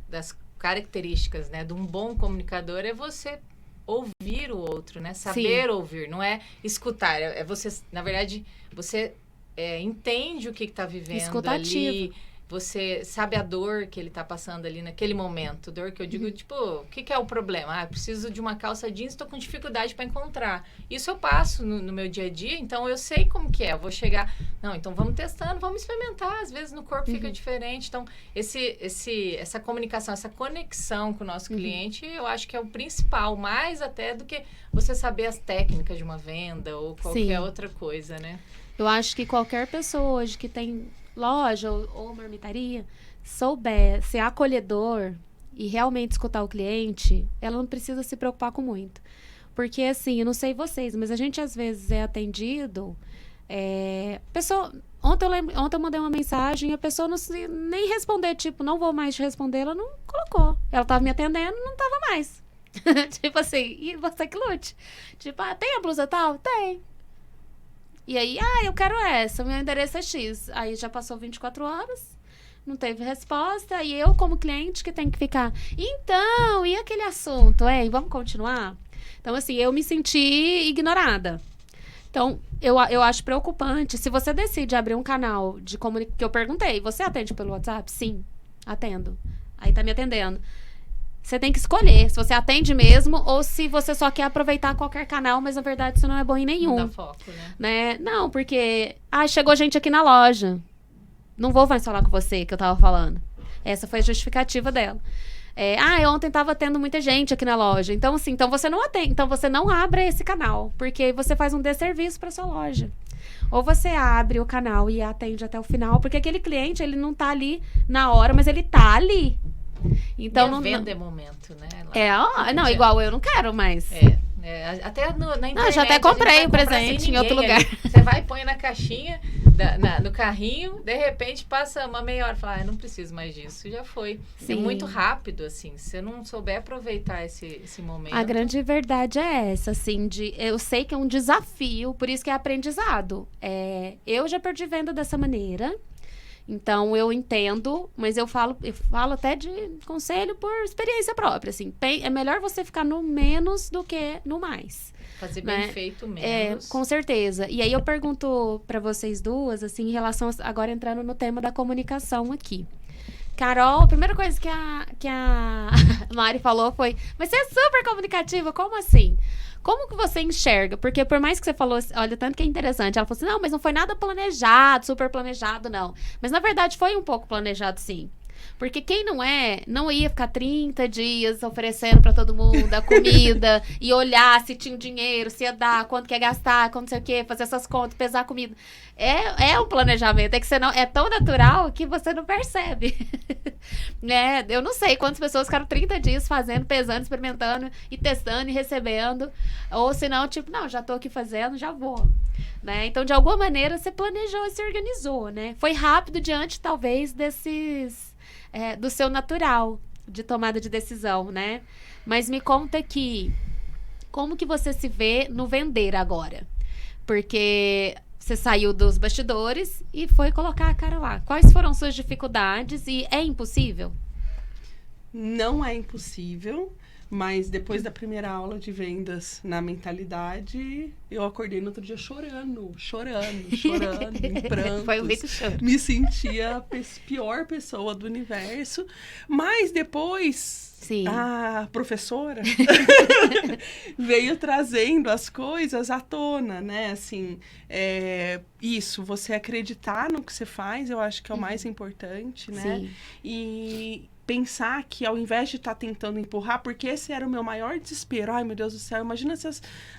das características, né, de um bom comunicador é você ouvir o outro, né? Saber ouvir, não é escutar. É você, na verdade, você entende o que está vivendo ali. Você sabe a dor que ele está passando ali naquele momento. Dor que eu digo, tipo, o que é o problema? Eu preciso de uma calça jeans, estou com dificuldade para encontrar. Isso eu passo no meu dia a dia, então eu sei como que é. Eu vou chegar... Não, então vamos testando, vamos experimentar. Às vezes no corpo fica diferente. Então, essa comunicação, essa conexão com o nosso cliente, eu acho que é o principal. Mais até do que você saber as técnicas de uma venda ou qualquer outra coisa, né? Eu acho que qualquer pessoa hoje que tem loja ou marmitaria, souber ser acolhedor e realmente escutar o cliente, ela não precisa se preocupar com muito. Porque, assim, eu não sei vocês, mas a gente às vezes é atendido... Ontem eu mandei uma mensagem e a pessoa nem responder, tipo, não vou mais te responder, ela não colocou. Ela tava me atendendo, não tava mais. Tipo assim, e você que lute. Tipo, tem a blusa tal? Tem. E aí, eu quero essa, meu endereço é X. Aí já passou 24 horas, não teve resposta. E eu, como cliente, que tenho que ficar... Então, e aquele assunto, hein? Vamos continuar? Então, assim, eu me senti ignorada. Então, eu acho preocupante. Se você decide abrir um canal de comunicação... Que eu perguntei, você atende pelo WhatsApp? Sim, atendo. Aí tá me atendendo. Você tem que escolher se você atende mesmo ou se você só quer aproveitar qualquer canal, mas na verdade isso não é bom em nenhum. Não dá foco, né? Não, porque... chegou gente aqui na loja. Não vou mais falar com você, que eu tava falando. Essa foi a justificativa dela. Ontem tava tendo muita gente aqui na loja. Então, assim, você não atende. Então, você não abre esse canal, porque você faz um desserviço pra sua loja. Ou você abre o canal e atende até o final, porque aquele cliente, ele não tá ali na hora, mas ele tá ali. Então, não venda é momento, né? Igual eu não quero mais. Até na internet. Já até comprei um presente em outro lugar. Você vai e põe na caixinha, no carrinho, de repente passa uma meia hora e fala, não preciso mais disso, já foi. É muito rápido, assim, se você não souber aproveitar esse momento. A grande verdade é essa, assim, eu sei que é um desafio, por isso que é aprendizado. Eu já perdi venda dessa maneira. Então, eu entendo, mas eu falo até de conselho por experiência própria, assim. É melhor você ficar no menos do que no mais. Fazer bem feito menos. Com certeza. E aí, eu pergunto para vocês duas, assim, em relação... Agora, entrando no tema da comunicação aqui. Carol, a primeira coisa que a Mari falou foi... Mas você é super comunicativa, como assim? Como que você enxerga? Porque por mais que você falou, olha, tanto que é interessante. Ela falou assim, não, mas não foi nada planejado, super planejado, não. Mas na verdade foi um pouco planejado, sim. Porque quem não ia ficar 30 dias oferecendo pra todo mundo a comida e olhar se tinha dinheiro, se ia dar, quanto que ia gastar, quanto sei o quê, fazer essas contas, pesar a comida. É um planejamento, é que você não, é tão natural que você não percebe. Eu não sei quantas pessoas ficaram 30 dias fazendo, pesando, experimentando e testando e recebendo. Ou se não, tipo, não, já tô aqui fazendo, já vou. Então, de alguma maneira, você planejou e se organizou, né? Foi rápido diante, talvez, do seu natural de tomada de decisão, né? Mas me conta aqui, como que você se vê no vender agora? Porque você saiu dos bastidores e foi colocar a cara lá. Quais foram suas dificuldades e é impossível? Não é impossível, mas depois da primeira aula de vendas na mentalidade, eu acordei no outro dia chorando, em prantos. Foi muito choro. Me sentia a pior pessoa do universo, mas depois... Sim. A professora veio trazendo as coisas à tona, né? Assim, isso, você acreditar no que você faz, eu acho que é o mais importante, né? Sim. E pensar que ao invés de estar tentando empurrar, porque esse era o meu maior desespero. Ai, meu Deus do céu, imagina se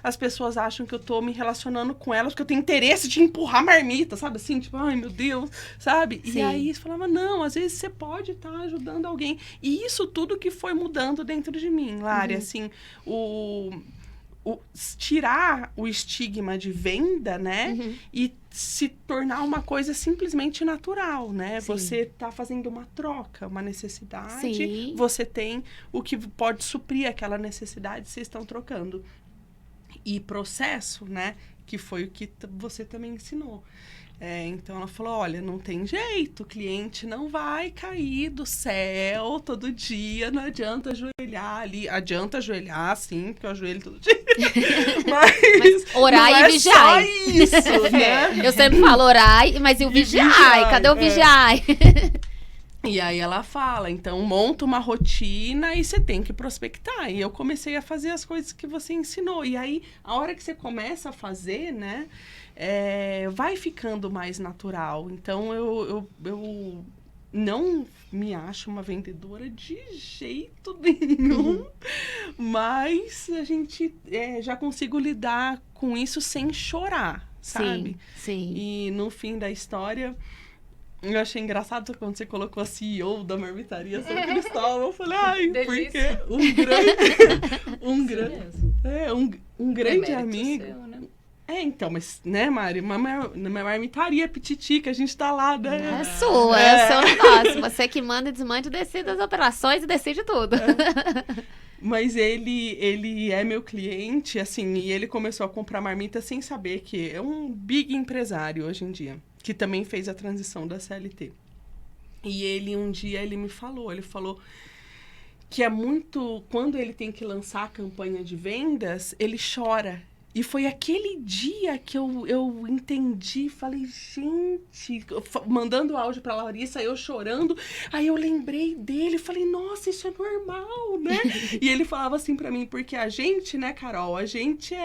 as pessoas acham que eu tô me relacionando com elas porque eu tenho interesse de empurrar marmita, sabe? Assim, tipo, ai, meu Deus, sabe? Sim. E aí você falava, não, às vezes você pode estar ajudando alguém. E isso tudo que foi mudando dentro de mim, Lari, assim, o tirar o estigma de venda, né? E se tornar uma coisa simplesmente natural, né? Sim. Você tá fazendo uma troca, uma necessidade. Sim. Você tem o que pode suprir aquela necessidade, vocês estão trocando. E processo, né? Que foi o que você também ensinou. Então, ela falou, olha, não tem jeito, o cliente não vai cair do céu todo dia, não adianta ajoelhar ali. Adianta ajoelhar, sim, porque eu ajoelho todo dia. Mas orai não e é vigiai. só isso, né? Eu sempre falo orai, mas e o vigiai? vigiai, Cadê o vigiai? E aí ela fala, então monta uma rotina e você tem que prospectar. E eu comecei a fazer as coisas que você ensinou. E aí, a hora que você começa a fazer, né, vai ficando mais natural. Então, eu não me acho uma vendedora de jeito nenhum, mas a gente já consigo lidar com isso sem chorar, sabe? Sim. E no fim da história... Eu achei engraçado quando você colocou a CEO da Marmitaria São Cristóvão. Eu falei, ai, Delícia. porque um grande amigo. Seu, né? Então, mas, né, Mari? Uma marmitaria pititica, a gente tá lá, né? É sua, é o seu negócio. Você que manda e desmanda, decide as operações e decide tudo. Mas ele é meu cliente, assim, e ele começou a comprar marmita sem saber que é um big empresário hoje em dia, que também fez a transição da CLT. E um dia, ele falou que é muito... Quando ele tem que lançar a campanha de vendas, ele chora. E foi aquele dia que eu entendi, falei, gente... Mandando áudio pra Larissa, eu chorando. Aí eu lembrei dele, falei, nossa, isso é normal, né? E ele falava assim pra mim, porque a gente, né, Carol, a gente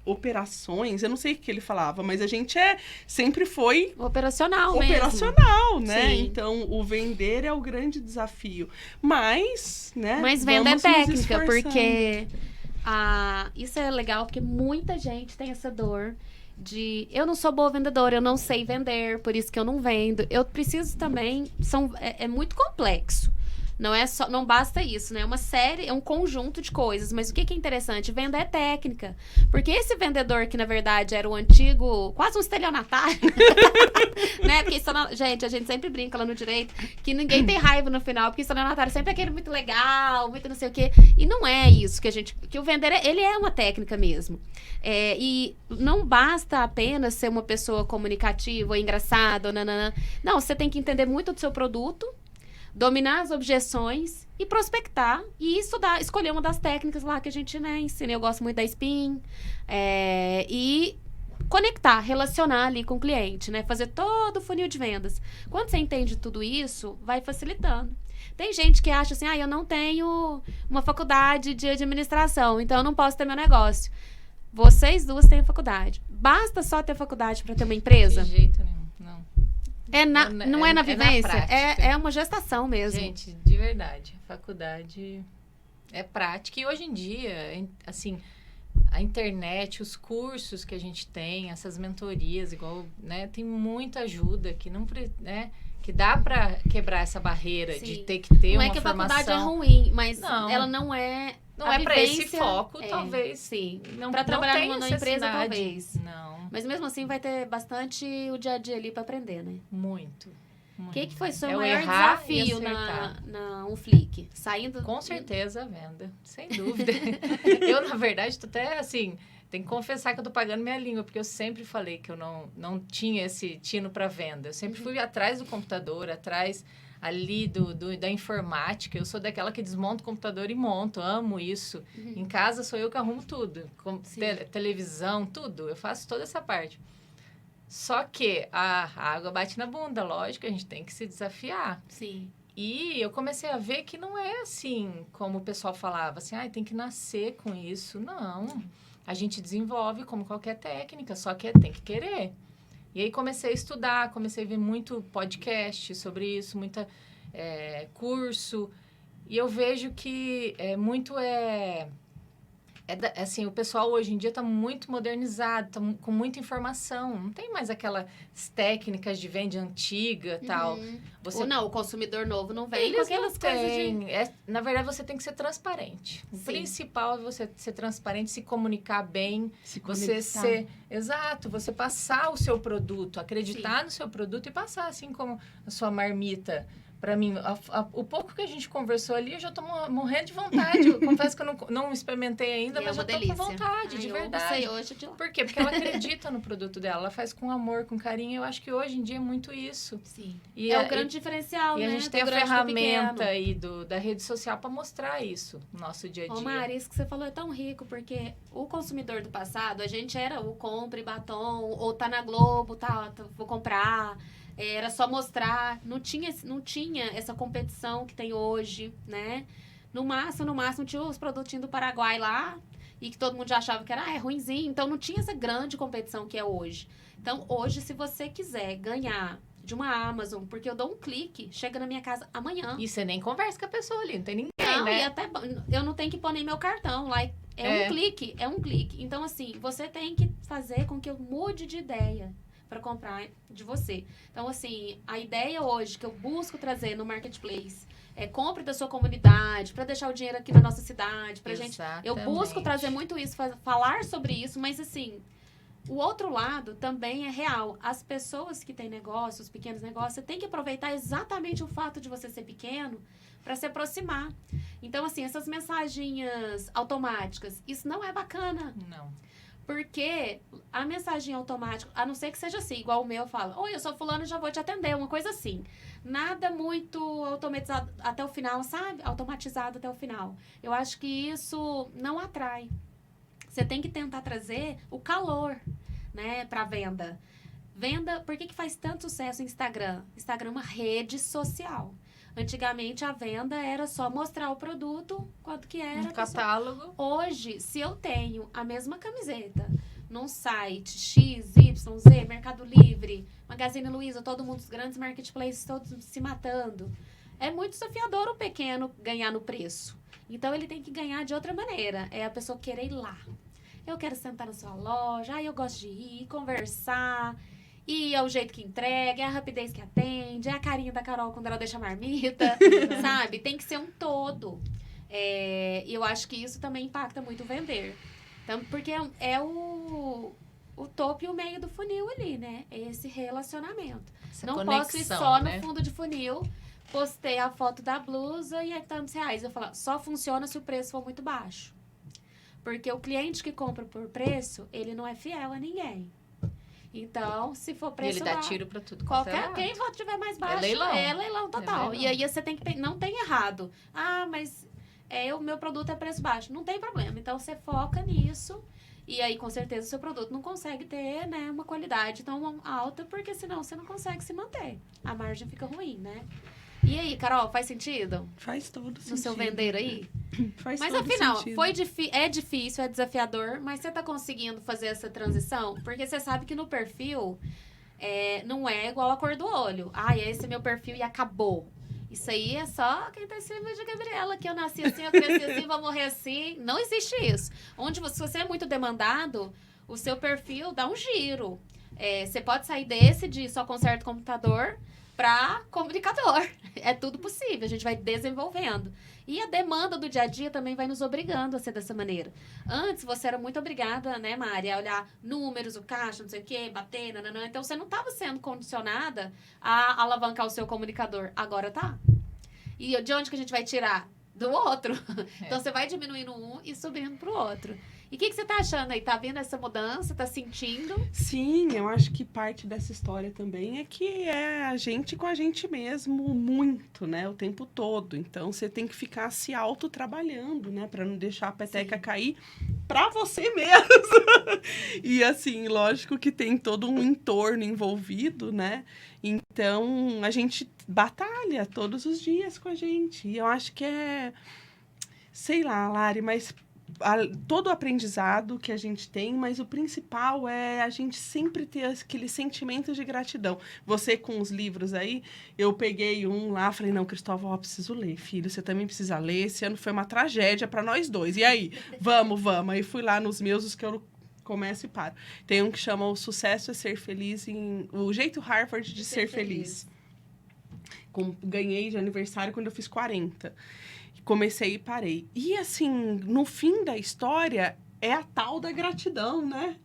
operações, eu não sei o que ele falava, mas a gente sempre foi Operacional, né? Sim. Então, o vender é o grande desafio. Mas, né? Mas venda é vamos nos técnica, esforçando. porque isso é legal, porque muita gente tem essa dor de eu não sou boa vendedora, eu não sei vender, por isso que eu não vendo. Eu preciso também, é muito complexo. Não basta isso, né? É uma série, é um conjunto de coisas. Mas o que é interessante? Venda é técnica. Porque esse vendedor que, na verdade, era o antigo, quase um estelionatário, né? Porque gente, a gente sempre brinca lá no direito que ninguém tem raiva no final, porque estelionatário sempre é aquele muito legal, muito não sei o quê. E não é isso que o vender, ele é uma técnica mesmo. E não basta apenas ser uma pessoa comunicativa ou engraçada, ou nanana. Não, você tem que entender muito do seu produto, dominar as objeções e prospectar e escolher uma das técnicas lá que a gente, né, ensina. Eu gosto muito da SPIN, e conectar, relacionar ali com o cliente, né, fazer todo o funil de vendas. Quando você entende tudo isso, vai facilitando. Tem gente que acha assim, eu não tenho uma faculdade de administração, então eu não posso ter meu negócio. Vocês duas têm a faculdade. Basta só ter faculdade para ter uma empresa? De jeito nenhum, não. Não é na vivência, na prática. É uma gestação mesmo. Gente, de verdade, a faculdade é prática. E hoje em dia, assim, a internet, os cursos que a gente tem, essas mentorias, igual, né, tem muita ajuda que não, né, que dá para quebrar essa barreira. Sim. De ter que ter uma formação. Não é que a faculdade é ruim, mas não. Ela não é... Não é para esse foco, talvez. Sim. Não, para trabalhar numa empresa, talvez. Não. Mas mesmo assim vai ter bastante o dia a dia ali para aprender, né? Muito. O que foi seu o maior desafio na Unflick? Saindo... Com certeza a venda, sem dúvida. Eu, na verdade, tô até assim... Tem que confessar que eu tô pagando minha língua, porque eu sempre falei que eu não tinha esse tino para venda. Eu sempre fui atrás do computador, atrás ali da informática. Eu sou daquela que desmonta o computador e monto, amo isso. Em casa sou eu que arrumo tudo, televisão, tudo. Eu faço toda essa parte. Só que a água bate na bunda, lógico, a gente tem que se desafiar. Sim. E eu comecei a ver que não é assim como o pessoal falava, assim, tem que nascer com isso. Não. A gente desenvolve como qualquer técnica, só que tem que querer. E aí comecei a estudar, comecei a ver muito podcast sobre isso, muita curso. E eu vejo que muito assim, o pessoal hoje em dia está muito modernizado, tá com muita informação. Não tem mais aquelas técnicas de venda antiga e tal. Ou não, o consumidor novo não vem com Eles aquelas não coisas têm. Na verdade, você tem que ser transparente. O Sim. principal é você ser transparente, se comunicar bem, Se você conectar. ser... Exato, você passar o seu produto, acreditar no seu produto e passar, assim como a sua marmita. Para mim, o pouco que a gente conversou ali, eu já tô morrendo de vontade. Eu confesso que eu não experimentei ainda, E mas é uma já tô delícia. com vontade, Ai, de eu verdade. almocei hoje de lá. Por quê? Porque ela acredita no produto dela, ela faz com amor, com carinho. Eu acho que hoje em dia é muito isso. Sim. E É o grande diferencial, e né? a gente do tem a grande pro ferramenta pequeno. aí da rede social para mostrar isso no nosso dia a dia. Ô, Mari, isso que você falou é tão rico, porque o consumidor do passado, a gente era o compre batom, ou tá na Globo, vou comprar. Era só mostrar. Não tinha essa competição que tem hoje, né? No máximo, tinha os produtinhos do Paraguai lá, e que todo mundo já achava que era, é ruinzinho. Então, não tinha essa grande competição que é hoje. Então, hoje, se você quiser ganhar de uma Amazon, porque eu dou um clique, chega na minha casa amanhã. E você nem conversa com a pessoa ali, não tem ninguém, Não, né? e até eu não tenho que pôr nem meu cartão lá. É um clique. Então, assim, você tem que fazer com que eu mude de ideia para comprar de você. Então, assim, a ideia hoje que eu busco trazer no Marketplace é compre da sua comunidade, para deixar o dinheiro aqui na nossa cidade, pra gente. Eu busco trazer muito isso, falar sobre isso, mas assim, o outro lado também é real. As pessoas que têm negócios, pequenos negócios, você tem que aproveitar exatamente o fato de você ser pequeno para se aproximar. Então, assim, essas mensaginhas automáticas, isso não é bacana. Não. Porque a mensagem automática, a não ser que seja assim, igual o meu fala, oi, eu sou fulano e já vou te atender, uma coisa assim. Nada muito automatizado até o final, sabe? Automatizado até o final. Eu acho que isso não atrai. Você tem que tentar trazer o calor, né, pra venda. Venda, por que faz tanto sucesso no Instagram? Instagram é uma rede social. Antigamente, a venda era só mostrar o produto, quanto que era. Um catálogo. Hoje, se eu tenho a mesma camiseta num site X, Y, Z, Mercado Livre, Magazine Luiza, todo mundo, os grandes marketplaces, todos se matando. É muito desafiador o pequeno ganhar no preço. Então, ele tem que ganhar de outra maneira. É a pessoa querer ir lá. Eu quero sentar na sua loja, eu gosto de ir, conversar. E é o jeito que entrega, é a rapidez que atende, é a carinha da Carol quando ela deixa a marmita, sabe? Tem que ser um todo. E eu acho que isso também impacta muito o vender. Então, porque é o topo e o meio do funil ali, né? Esse relacionamento. Essa não conexão, posso ir só né? no fundo de funil, postei a foto da blusa e é tantos reais. Eu falo, só funciona se o preço for muito baixo. Porque o cliente que compra por preço, ele não é fiel a ninguém. Então, se for preço E ele dá baixo, tiro pra tudo. quem tiver mais baixo É leilão total. É leilão. E aí você tem que não tem errado. Ah, mas o meu produto é preço baixo. Não tem problema. Então você foca nisso. E aí, com certeza, o seu produto não consegue ter, né, uma qualidade tão alta, porque senão você não consegue se manter. A margem fica ruim, né? E aí, Carol, faz sentido? Faz todo sentido. No seu vender aí? Faz Mas todo afinal, sentido. é difícil, é desafiador, mas você tá conseguindo fazer essa transição? Porque você sabe que no perfil não é igual a cor do olho. Ah, esse é meu perfil e acabou. Isso aí é só quem tá em cima de Gabriela, que eu nasci assim, eu cresci assim, vou morrer assim. Não existe isso. Se você é muito demandado, o seu perfil dá um giro. Você pode sair desse de só conserto computador para comunicador. É tudo possível, a gente vai desenvolvendo. E a demanda do dia a dia também vai nos obrigando a ser dessa maneira. Antes, você era muito obrigada, né, Mari, a olhar números, o caixa, não sei o quê, bater, nananã. Então, você não estava sendo condicionada a alavancar o seu comunicador. Agora tá. E de onde que a gente vai tirar? Do outro. Então, você vai diminuindo um e subindo pro outro. E o que você tá achando aí? Tá vendo essa mudança? Tá sentindo? Sim, eu acho que parte dessa história também é que é a gente com a gente mesmo muito, né? O tempo todo. Então, você tem que ficar se autotrabalhando, né? Pra não deixar a peteca cair pra você mesmo. E assim, lógico que tem todo um entorno envolvido, né? Então, a gente batalha todos os dias com a gente. E eu acho que sei lá, Lari, mas todo o aprendizado que a gente tem, mas o principal é a gente sempre ter aquele sentimento de gratidão. Você com os livros aí, eu peguei um lá, falei, não, Cristóvão, eu preciso ler, filho, você também precisa ler, esse ano foi uma tragédia para nós dois. E aí, vamos. Aí fui lá nos meus, os que eu começo e paro. Tem um que chama O Sucesso é Ser Feliz, o jeito Harvard de ser feliz. Ganhei de aniversário quando eu fiz 40. Comecei e parei. E, assim, no fim da história, é a tal da gratidão, né?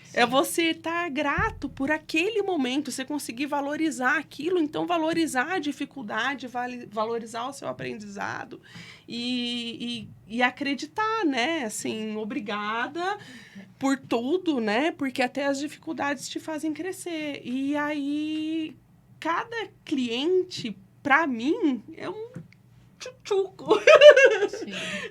Sim. É você estar grato por aquele momento, você conseguir valorizar aquilo. Então, valorizar a dificuldade, valorizar o seu aprendizado e acreditar, né? Assim, obrigada por tudo, né? Porque até as dificuldades te fazem crescer. E aí, cada cliente, para mim, é um tchutchuco.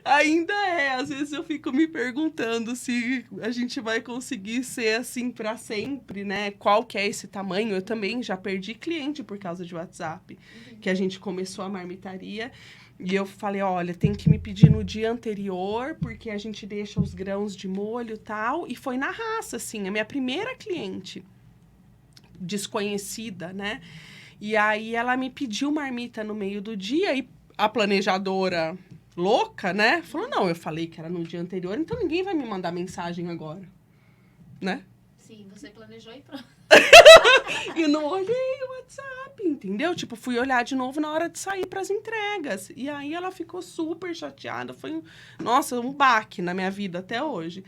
Ainda é. Às vezes eu fico me perguntando se a gente vai conseguir ser assim para sempre, né? Qual que é esse tamanho? Eu também já perdi cliente por causa de WhatsApp, que a gente começou a marmitaria. E eu falei, olha, tem que me pedir no dia anterior, porque a gente deixa os grãos de molho e tal. E foi na raça, assim, a minha primeira cliente desconhecida, né? E aí ela me pediu marmita no meio do dia e a planejadora louca, né? Falou, não, eu falei que era no dia anterior, então ninguém vai me mandar mensagem agora, né? Sim, você planejou e pronto. E não olhei o WhatsApp, entendeu? Tipo, fui olhar de novo na hora de sair para as entregas. E aí ela ficou super chateada. Foi, nossa, um baque na minha vida até hoje.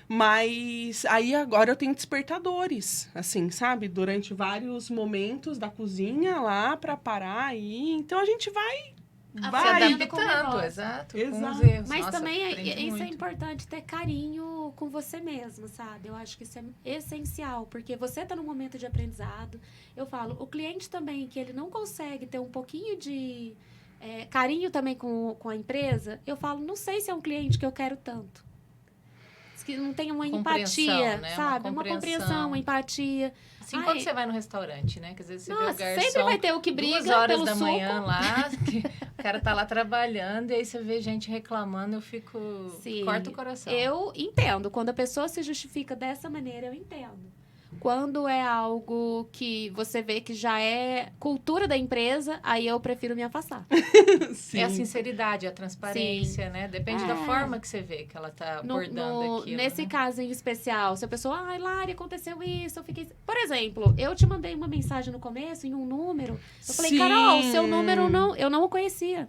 Mas aí agora eu tenho despertadores, assim, sabe? Durante vários momentos da cozinha lá para parar aí. Então a gente vai se adaptando, exato. Com os erros. Mas nossa, também isso muito. É importante, ter carinho com você mesmo, sabe? Eu acho que isso é essencial, porque você tá num momento de aprendizado. Eu falo, o cliente também, que ele não consegue ter um pouquinho de carinho também com a empresa, eu falo, não sei se é um cliente que eu quero tanto. Que não tem uma empatia, né? sabe? Uma compreensão, uma empatia. Assim, quando você vai no restaurante, né? Que às vezes você vê o garçom sempre vai ter o que briga 2 horas pelo da suco. manhã lá, que o cara tá lá trabalhando, e aí você vê gente reclamando, eu fico... Sim, corta o coração. Eu entendo. Quando a pessoa se justifica dessa maneira, eu entendo. Quando é algo que você vê que já é cultura da empresa, aí eu prefiro me afastar. Sim. É a sinceridade, a transparência, né? Depende da forma que você vê que ela tá abordando aquilo. Nesse caso em especial, se a pessoa, Lari, aconteceu isso, eu fiquei... Por exemplo, eu te mandei uma mensagem no começo, em um número. Eu falei, Carol, seu número eu não o conhecia.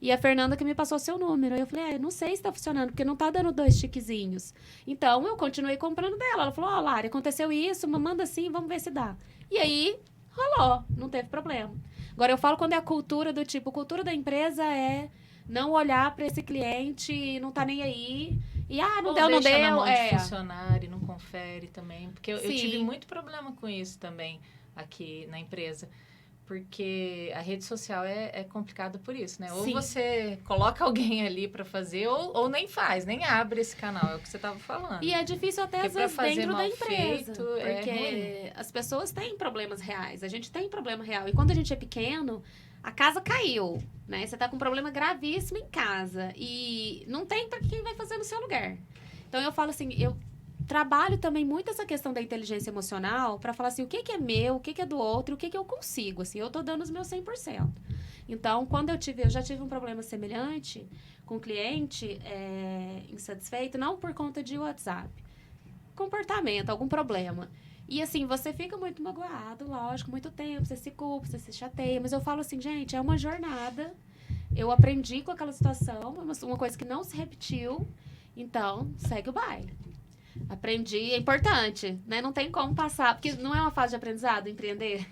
E a Fernanda que me passou seu número. Aí eu falei, não sei se tá funcionando, porque não tá dando 2 tiquezinhos. Então, eu continuei comprando dela. Ela falou, Lari, aconteceu isso, me manda assim, vamos ver se dá. E aí, rolou, não teve problema. Agora, eu falo quando é a cultura do tipo, a cultura da empresa é não olhar para esse cliente e não tá nem aí. E, não deu, não deu. Na mão de funcionário, não confere também. Porque eu tive muito problema com isso também aqui na empresa. Porque a rede social é complicada por isso, né? Ou você coloca alguém ali para fazer, ou nem faz, nem abre esse canal, é o que você estava falando. E é difícil até, às vezes, dentro da empresa. Porque as pessoas têm problemas reais, a gente tem problema real. E quando a gente é pequeno, a casa caiu, né? Você tá com um problema gravíssimo em casa. E não tem para quem vai fazer no seu lugar. Então, eu falo assim, eu trabalho também muito essa questão da inteligência emocional para falar assim, o que é meu, o que é do outro, o que eu consigo, assim, eu tô dando os meus 100%. Então, quando eu já tive um problema semelhante com um cliente insatisfeito, não por conta de WhatsApp, comportamento, algum problema. E assim, você fica muito magoado, lógico, muito tempo, você se culpa, você se chateia, mas eu falo assim, gente, é uma jornada, eu aprendi com aquela situação, uma coisa que não se repetiu, então, segue o baile. Aprendi, é importante, né? Não tem como passar, porque não é uma fase de aprendizado, empreender.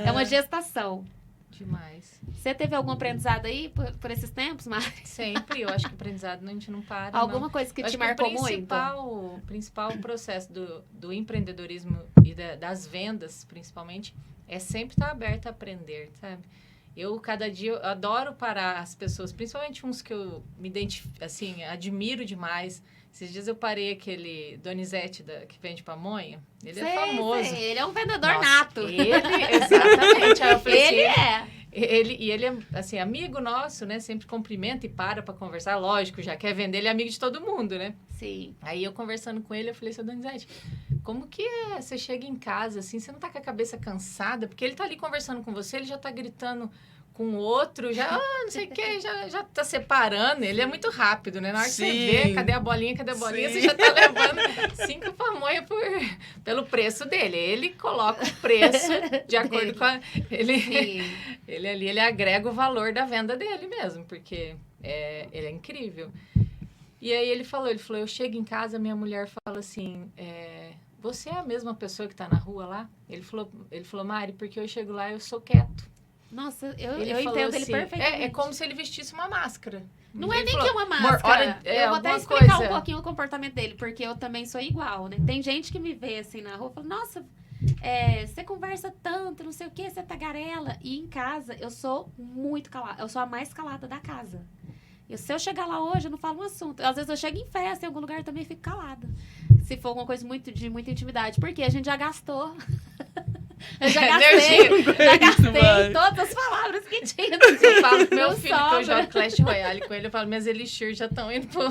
É uma gestação. Demais. Você teve algum aprendizado aí por esses tempos, Mari? Sempre, eu acho que aprendizado a gente não para. Alguma coisa que te marcou muito? O principal processo do empreendedorismo e das vendas, principalmente, é sempre estar aberto a aprender, sabe? Eu, cada dia, eu adoro parar as pessoas, principalmente uns que eu me identifico, assim, admiro demais. Esses dias eu parei aquele Donizete que vende pamonha. Ele é famoso. Ele é um vendedor nato. Exatamente. Aí eu falei Ele é, assim, amigo nosso, né? Sempre cumprimenta e para conversar. Lógico, já quer vender, ele é amigo de todo mundo, né? Sim. Aí eu conversando com ele, eu falei, seu Donizete, como que é? Você chega em casa, assim, você não tá com a cabeça cansada? Porque ele tá ali conversando com você, ele já tá gritando com o outro, já, não sei o que, já tá separando. Ele é muito rápido, né? Na hora que você vê, cadê a bolinha, você já tá levando 5 pamonhas pelo preço dele. Ele coloca o preço de acordo com ele agrega o valor da venda dele mesmo, porque ele é incrível. E aí ele falou, eu chego em casa, minha mulher fala assim, você é a mesma pessoa que tá na rua lá? Ele falou, Mari, porque eu chego lá e eu sou quieto. Nossa, eu falou entendo assim, ele perfeitamente. É como se ele vestisse uma máscara. Não Ele é nem falou, que é uma máscara. Eu vou até explicar um pouquinho o comportamento dele, porque eu também sou igual, né? Tem gente que me vê assim na rua e fala, nossa, você conversa tanto, não sei o que, você é tagarela. E em casa, eu sou muito calada. Eu sou a mais calada da casa. E se eu chegar lá hoje, eu não falo um assunto. Às vezes eu chego em festa, em algum lugar, eu também fico calada. Se for alguma coisa de muita intimidade. Porque a gente já gastou... Eu já gastei todas as palavras que tinha. Eu falo pro meu filho que eu jogo Clash Royale com ele, eu falo, minhas Elixir já estão indo pro...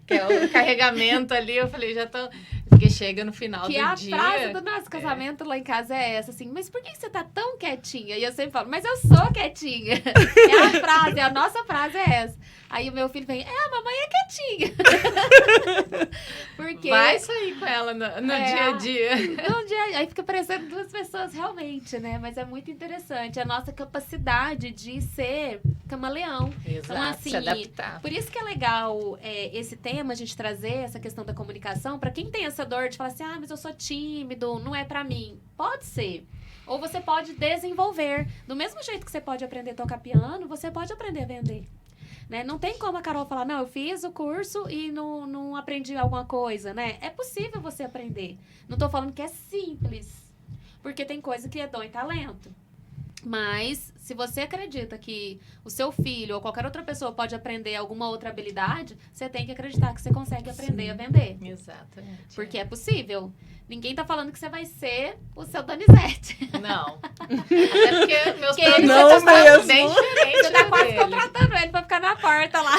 que é o carregamento ali, eu falei, já estão... Porque chega no final do dia... Que a frase do nosso casamento lá em casa é essa, assim, mas por que você tá tão quietinha? E eu sempre falo, mas eu sou quietinha. É a frase, a nossa frase é essa. Aí o meu filho vem, a mamãe é quietinha. Porque... Vai sair com ela no dia a dia. Aí fica parecendo 2 pessoas realmente, né? Mas é muito interessante a nossa capacidade de ser camaleão. Exato, então, assim, se adaptar. Por isso que é legal esse tema, a gente trazer essa questão da comunicação, para quem tem essa dor de falar assim, mas eu sou tímido, não é pra mim. Pode ser. Ou você pode desenvolver. Do mesmo jeito que você pode aprender a tocar piano, você pode aprender a vender. Né? Não tem como a Carol falar, não, eu fiz o curso e não aprendi alguma coisa, né? É possível você aprender. Não tô falando que é simples, porque tem coisa que é dom e talento. Mas, se você acredita que o seu filho ou qualquer outra pessoa pode aprender alguma outra habilidade, você tem que acreditar que você consegue aprender a vender. Exatamente. Porque é possível. Ninguém tá falando que você vai ser o seu Donizete. Não. Até porque meus planos são bem diferentes. Você tá quase contratando ele pra ficar na porta lá.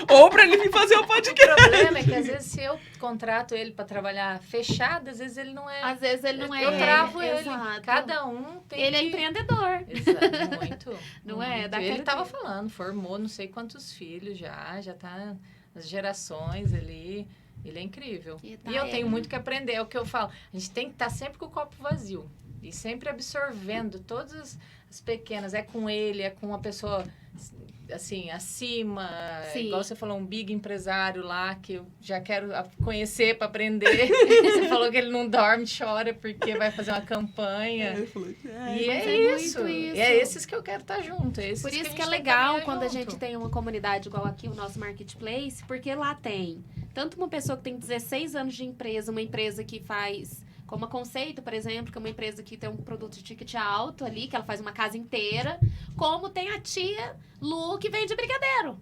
Ou pra ele vir fazer o podcast. O problema é que às vezes se eu contrato ele pra trabalhar fechado, às vezes ele não é. Às vezes ele não é. Eu travo ele. Exato. Cada um tem Ele é empreendedor. Exato, muito. Não é? Muito. Ele tava falando, formou não sei quantos filhos já tá as gerações ali. Ele é incrível. E eu tenho muito que aprender, é o que eu falo. A gente tem que estar sempre com o copo vazio. E sempre absorvendo todas as pequenas. É com ele, é com uma pessoa, assim, acima. Sim. Igual você falou, um big empresário lá, que eu já quero conhecer para aprender. Você falou que ele não dorme, chora, porque vai fazer uma campanha. E é isso. E é esses que eu quero estar junto. Por isso que é legal quando a gente tem uma comunidade igual aqui, o nosso Marketplace, porque lá tem tanto uma pessoa que tem 16 anos de empresa, uma empresa que faz, como a Conceito, por exemplo, que é uma empresa que tem um produto de ticket alto ali, que ela faz uma casa inteira, como tem a tia Lu, que vende brigadeiro.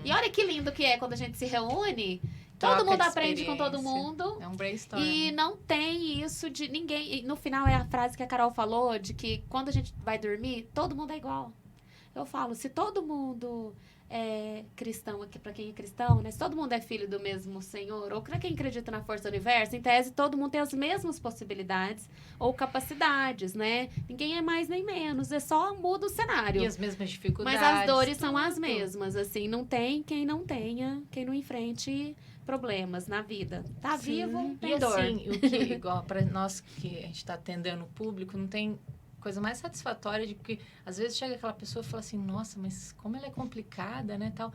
E olha que lindo que é quando a gente se reúne, todo mundo aprende com todo mundo. É um brainstorm. E não tem isso de ninguém... E no final é a frase que a Carol falou, de que quando a gente vai dormir, todo mundo é igual. Eu falo, se todo mundo... cristão aqui, para quem é cristão, né? Se todo mundo é filho do mesmo Senhor, ou para quem acredita na força do universo, em tese todo mundo tem as mesmas possibilidades ou capacidades, né? Ninguém é mais nem menos, só muda o cenário. E as mesmas dificuldades. Mas as dores são as mesmas, assim, não tem quem não tenha, quem não enfrente problemas na vida. Tá vivo, tem dor. E assim, o que, igual para nós que a gente está atendendo o público, não tem coisa mais satisfatória de que às vezes chega aquela pessoa e fala assim, nossa, mas como ela é complicada, né, tal.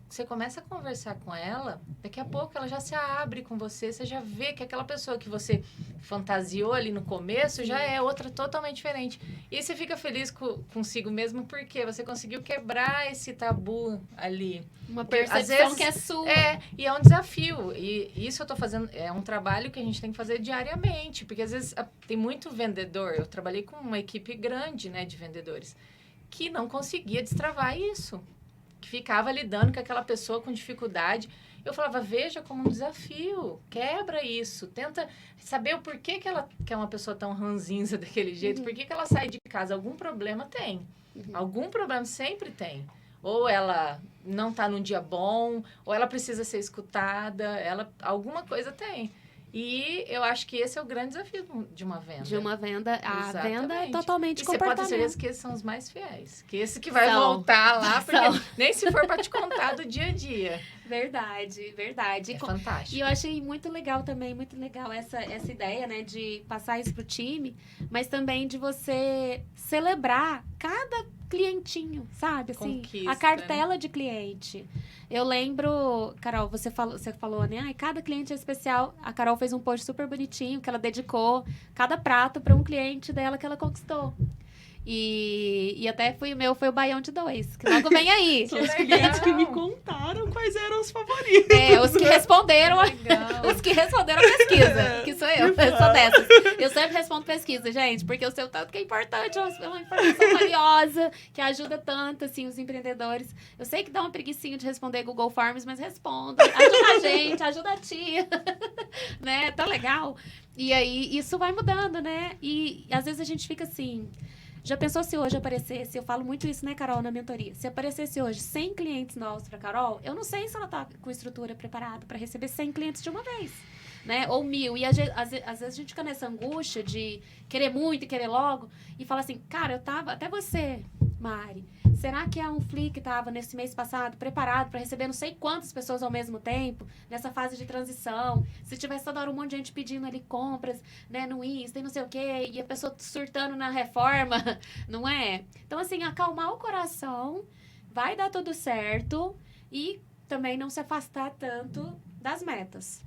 Você começa a conversar com ela, daqui a pouco ela já se abre com você, você já vê que aquela pessoa que você fantasiou ali no começo já é outra totalmente diferente. E aí você fica feliz consigo mesmo porque você conseguiu quebrar esse tabu ali. Uma percepção que é sua. E é um desafio. E isso eu tô fazendo, é um trabalho que a gente tem que fazer diariamente, porque às vezes tem muito vendedor. Eu trabalhei com uma equipe grande, né, de vendedores, que não conseguia destravar isso. Que ficava lidando com aquela pessoa com dificuldade. Eu falava, veja como um desafio, quebra isso, tenta saber o porquê que ela é uma pessoa tão ranzinza daquele jeito, por que ela sai de casa, algum problema tem. Algum problema sempre tem. Ou ela não está num dia bom, ou ela precisa ser escutada, alguma coisa tem. E eu acho que esse é o grande desafio de uma venda. De uma venda, a Exatamente. venda é totalmente e você pode ter comportamento. certeza que esses são os mais fiéis. Que esse que vai São. voltar lá, porque São. nem se for para te contar do dia a dia. Verdade, verdade. É fantástico. E eu achei muito legal também, muito legal essa ideia, né, de passar isso pro time, mas também de você celebrar cada clientinho, sabe? Assim, Conquista, a cartela de cliente. Eu lembro, Carol, você falou, né? Ai, cada cliente é especial. A Carol fez um post super bonitinho que ela dedicou cada prato para um cliente dela que ela conquistou. E até foi o baião de 2, que logo vem aí. São os clientes que me contaram quais eram os favoritos. Os que responderam Legal. os que responderam a pesquisa, que sou eu sou dessas. Eu sempre respondo pesquisa, gente, porque eu sei o tanto que é importante, é uma informação valiosa, que ajuda tanto, assim, os empreendedores. Eu sei que dá uma preguicinha de responder Google Forms, mas respondo. Ajuda a gente, ajuda a tia. Né? Tá legal. E aí, isso vai mudando, né? E às vezes a gente fica assim... Já pensou se hoje aparecesse, eu falo muito isso, né, Carol, na mentoria, se aparecesse hoje 100 clientes novos para Carol, eu não sei se ela tá com estrutura preparada para receber 100 clientes de uma vez, né, ou 1000, e às vezes a gente fica nessa angústia de querer muito e querer logo, e fala assim, cara, eu tava, até você, Mari, será que a Unflic estava nesse mês passado preparado para receber não sei quantas pessoas ao mesmo tempo, nessa fase de transição? Se tivesse toda hora um monte de gente pedindo ali compras, né, no Insta e não sei o quê, e a pessoa surtando na reforma, não é? Então, assim, acalmar o coração, vai dar tudo certo e também não se afastar tanto das metas.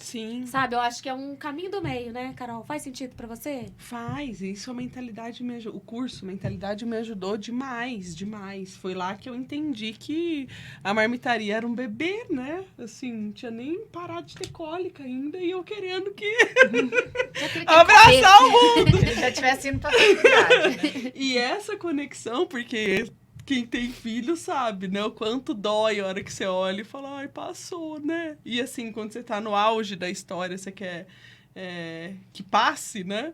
Sim. Sabe, eu acho que é um caminho do meio, né, Carol? Faz sentido pra você? Faz, isso a mentalidade me ajudou. O curso mentalidade me ajudou demais, demais. Foi lá que eu entendi que a marmitaria era um bebê, né? Assim, não tinha nem parado de ter cólica ainda e eu querendo que abraçar o mundo. Se ele já tivesse indo pra faculdade. E essa conexão, porque quem tem filho sabe, né? O quanto dói a hora que você olha e fala, ai, passou, né? E assim, quando você tá no auge da história, você quer que passe, né?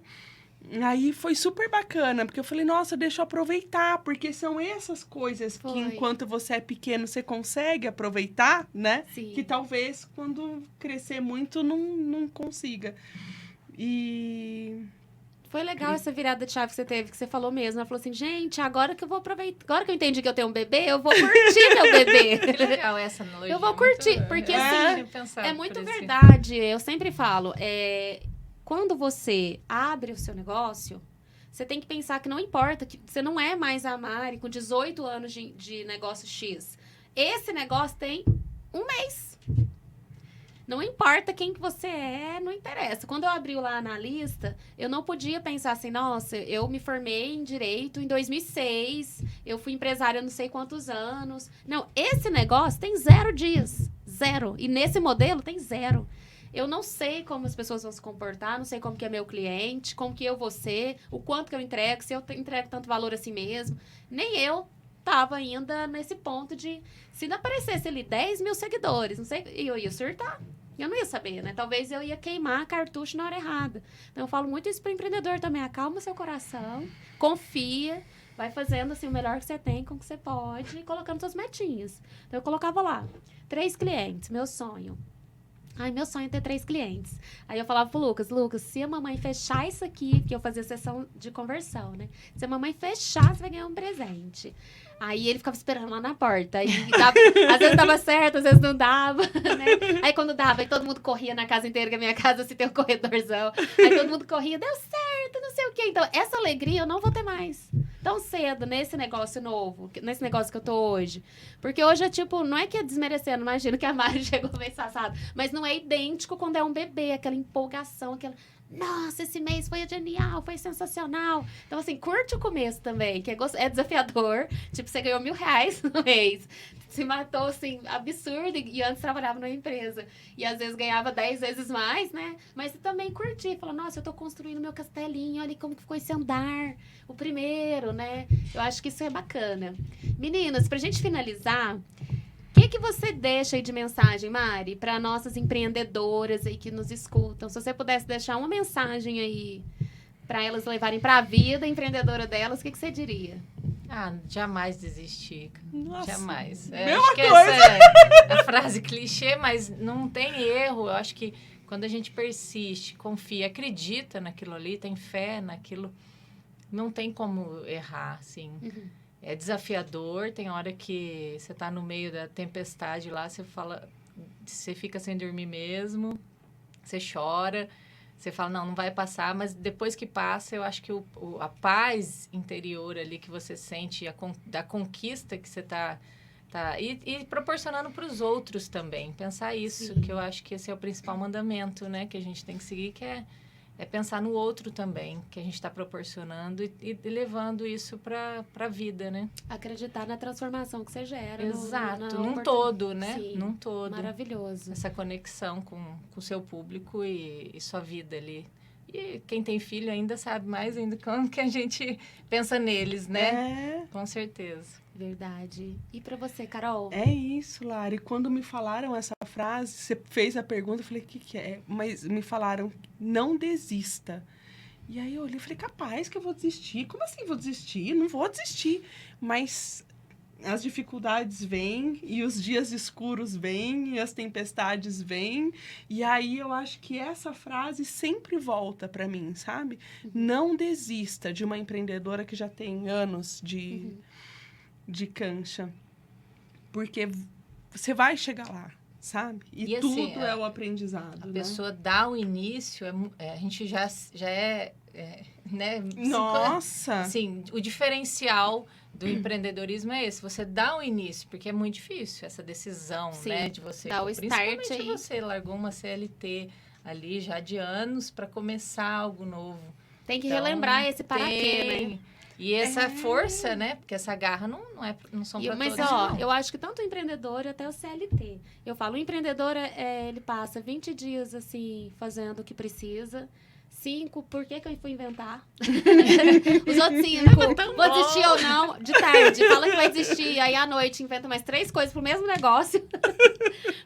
Aí foi super bacana, porque eu falei, nossa, deixa eu aproveitar, porque são essas coisas que enquanto você é pequeno, você consegue aproveitar, né? Sim. Que talvez quando crescer muito não consiga. E... Foi legal essa virada de chave que você teve, que você falou mesmo. Ela falou assim, gente, agora que eu vou aproveitar, agora que eu entendi que eu tenho um bebê, eu vou curtir meu bebê. Que legal essa analogia. Eu vou curtir, porque assim, é muito verdade. Eu sempre falo, quando você abre o seu negócio, você tem que pensar que não importa, que você não é mais a Mari com 18 anos de negócio X. Esse negócio tem um mês. Não importa quem que você é, não interessa. Quando eu abri o lá analista, eu não podia pensar assim, nossa, eu me formei em Direito em 2006, eu fui empresária há não sei quantos anos. Não, esse negócio tem 0 dias, 0. E nesse modelo tem 0. Eu não sei como as pessoas vão se comportar, não sei como que é meu cliente, como que eu vou ser, o quanto que eu entrego, se eu entrego tanto valor assim mesmo. Nem eu tava ainda nesse ponto de, se não aparecesse ali 10 mil seguidores, não sei, eu ia surtar. Eu não ia saber, né? Talvez eu ia queimar cartucho na hora errada. Então, eu falo muito isso para o empreendedor também. Acalma o seu coração, confia, vai fazendo assim, o melhor que você tem com o que você pode e colocando suas metinhas. Então, eu colocava lá, 3 clientes, meu sonho. Ai, meu sonho é ter 3 clientes. Aí eu falava pro Lucas, se a mamãe fechar isso aqui, porque eu fazia sessão de conversão, né? Se a mamãe fechar, você vai ganhar um presente. Aí ele ficava esperando lá na porta. Aí às vezes dava certo, às vezes não dava, né? Aí quando dava, aí todo mundo corria na casa inteira, que a minha casa se tem um corredorzão. Aí todo mundo corria, deu certo, não sei o quê. Então, essa alegria eu não vou ter mais tão cedo nesse negócio novo, nesse negócio que eu tô hoje. Porque hoje é tipo, não é que é desmerecendo, imagino que a Mari chegou meio sassada, mas não é idêntico quando é um bebê, aquela empolgação, aquela... Nossa, esse mês foi genial, foi sensacional. Então, assim, curte o começo também, que é desafiador. Tipo, você ganhou R$1.000 no mês. Se matou, assim, absurdo. E antes trabalhava numa empresa. E às vezes ganhava 10 vezes mais, né? Mas você também curtir. Fala, nossa, eu tô construindo meu castelinho. Olha como que ficou esse andar. O primeiro, né? Eu acho que isso é bacana. Meninas, pra gente finalizar... O que você deixa aí de mensagem, Mari, para nossas empreendedoras aí que nos escutam? Se você pudesse deixar uma mensagem aí para elas levarem para a vida empreendedora delas, o que você diria? Jamais desistir. Nossa, Jamais. mesma Acho que coisa. essa é a frase clichê, mas não tem erro. Eu acho que quando a gente persiste, confia, acredita naquilo ali, tem fé naquilo, não tem como errar, assim. Uhum. É desafiador, tem hora que você tá no meio da tempestade lá, você fica sem dormir mesmo, você chora, você fala, não vai passar, mas depois que passa, eu acho que a paz interior ali que você sente, da conquista que você tá e proporcionando para os outros também. Pensar isso, Sim. que eu acho que esse é o principal mandamento, né? Que a gente tem que seguir, que é pensar no outro também, que a gente está proporcionando e levando isso para a vida, né? Acreditar na transformação que você gera. Exato, num todo, né? Sim, num todo. Maravilhoso. Essa conexão com o seu público e sua vida ali. E quem tem filho ainda sabe mais ainda como que a gente pensa neles, né? É. Com certeza. Verdade. E pra você, Carol? É isso, Lari. Quando me falaram essa frase, você fez a pergunta, eu falei, o que é? Mas me falaram, não desista. E aí eu olhei e falei, capaz que eu vou desistir? Como assim vou desistir? Não vou desistir. Mas as dificuldades vêm, e os dias escuros vêm, e as tempestades vêm. E aí eu acho que essa frase sempre volta para mim, sabe? Não desista, de uma empreendedora que já tem anos de cancha. Porque você vai chegar lá, sabe? E tudo assim, é o aprendizado, A né? pessoa dá o início, a gente já é né? Nossa! Assim, o diferencial do empreendedorismo é esse. Você dá o início, porque é muito difícil essa decisão, Sim, né? De você, dá o principalmente start aí. você largou uma CLT ali já de anos para começar algo novo. Tem que Então, relembrar esse para quê, né? tem. E essa força, né? Porque essa garra não são para Mas, todos, ó, não. eu acho que tanto o empreendedor até o CLT. Eu falo, o empreendedor, ele passa 20 dias, assim, fazendo o que precisa. 5, por que eu fui inventar? Os outros 5, vou desistir ou não, de tarde, fala que vai desistir. Aí, à noite, inventa mais 3 coisas pro mesmo negócio.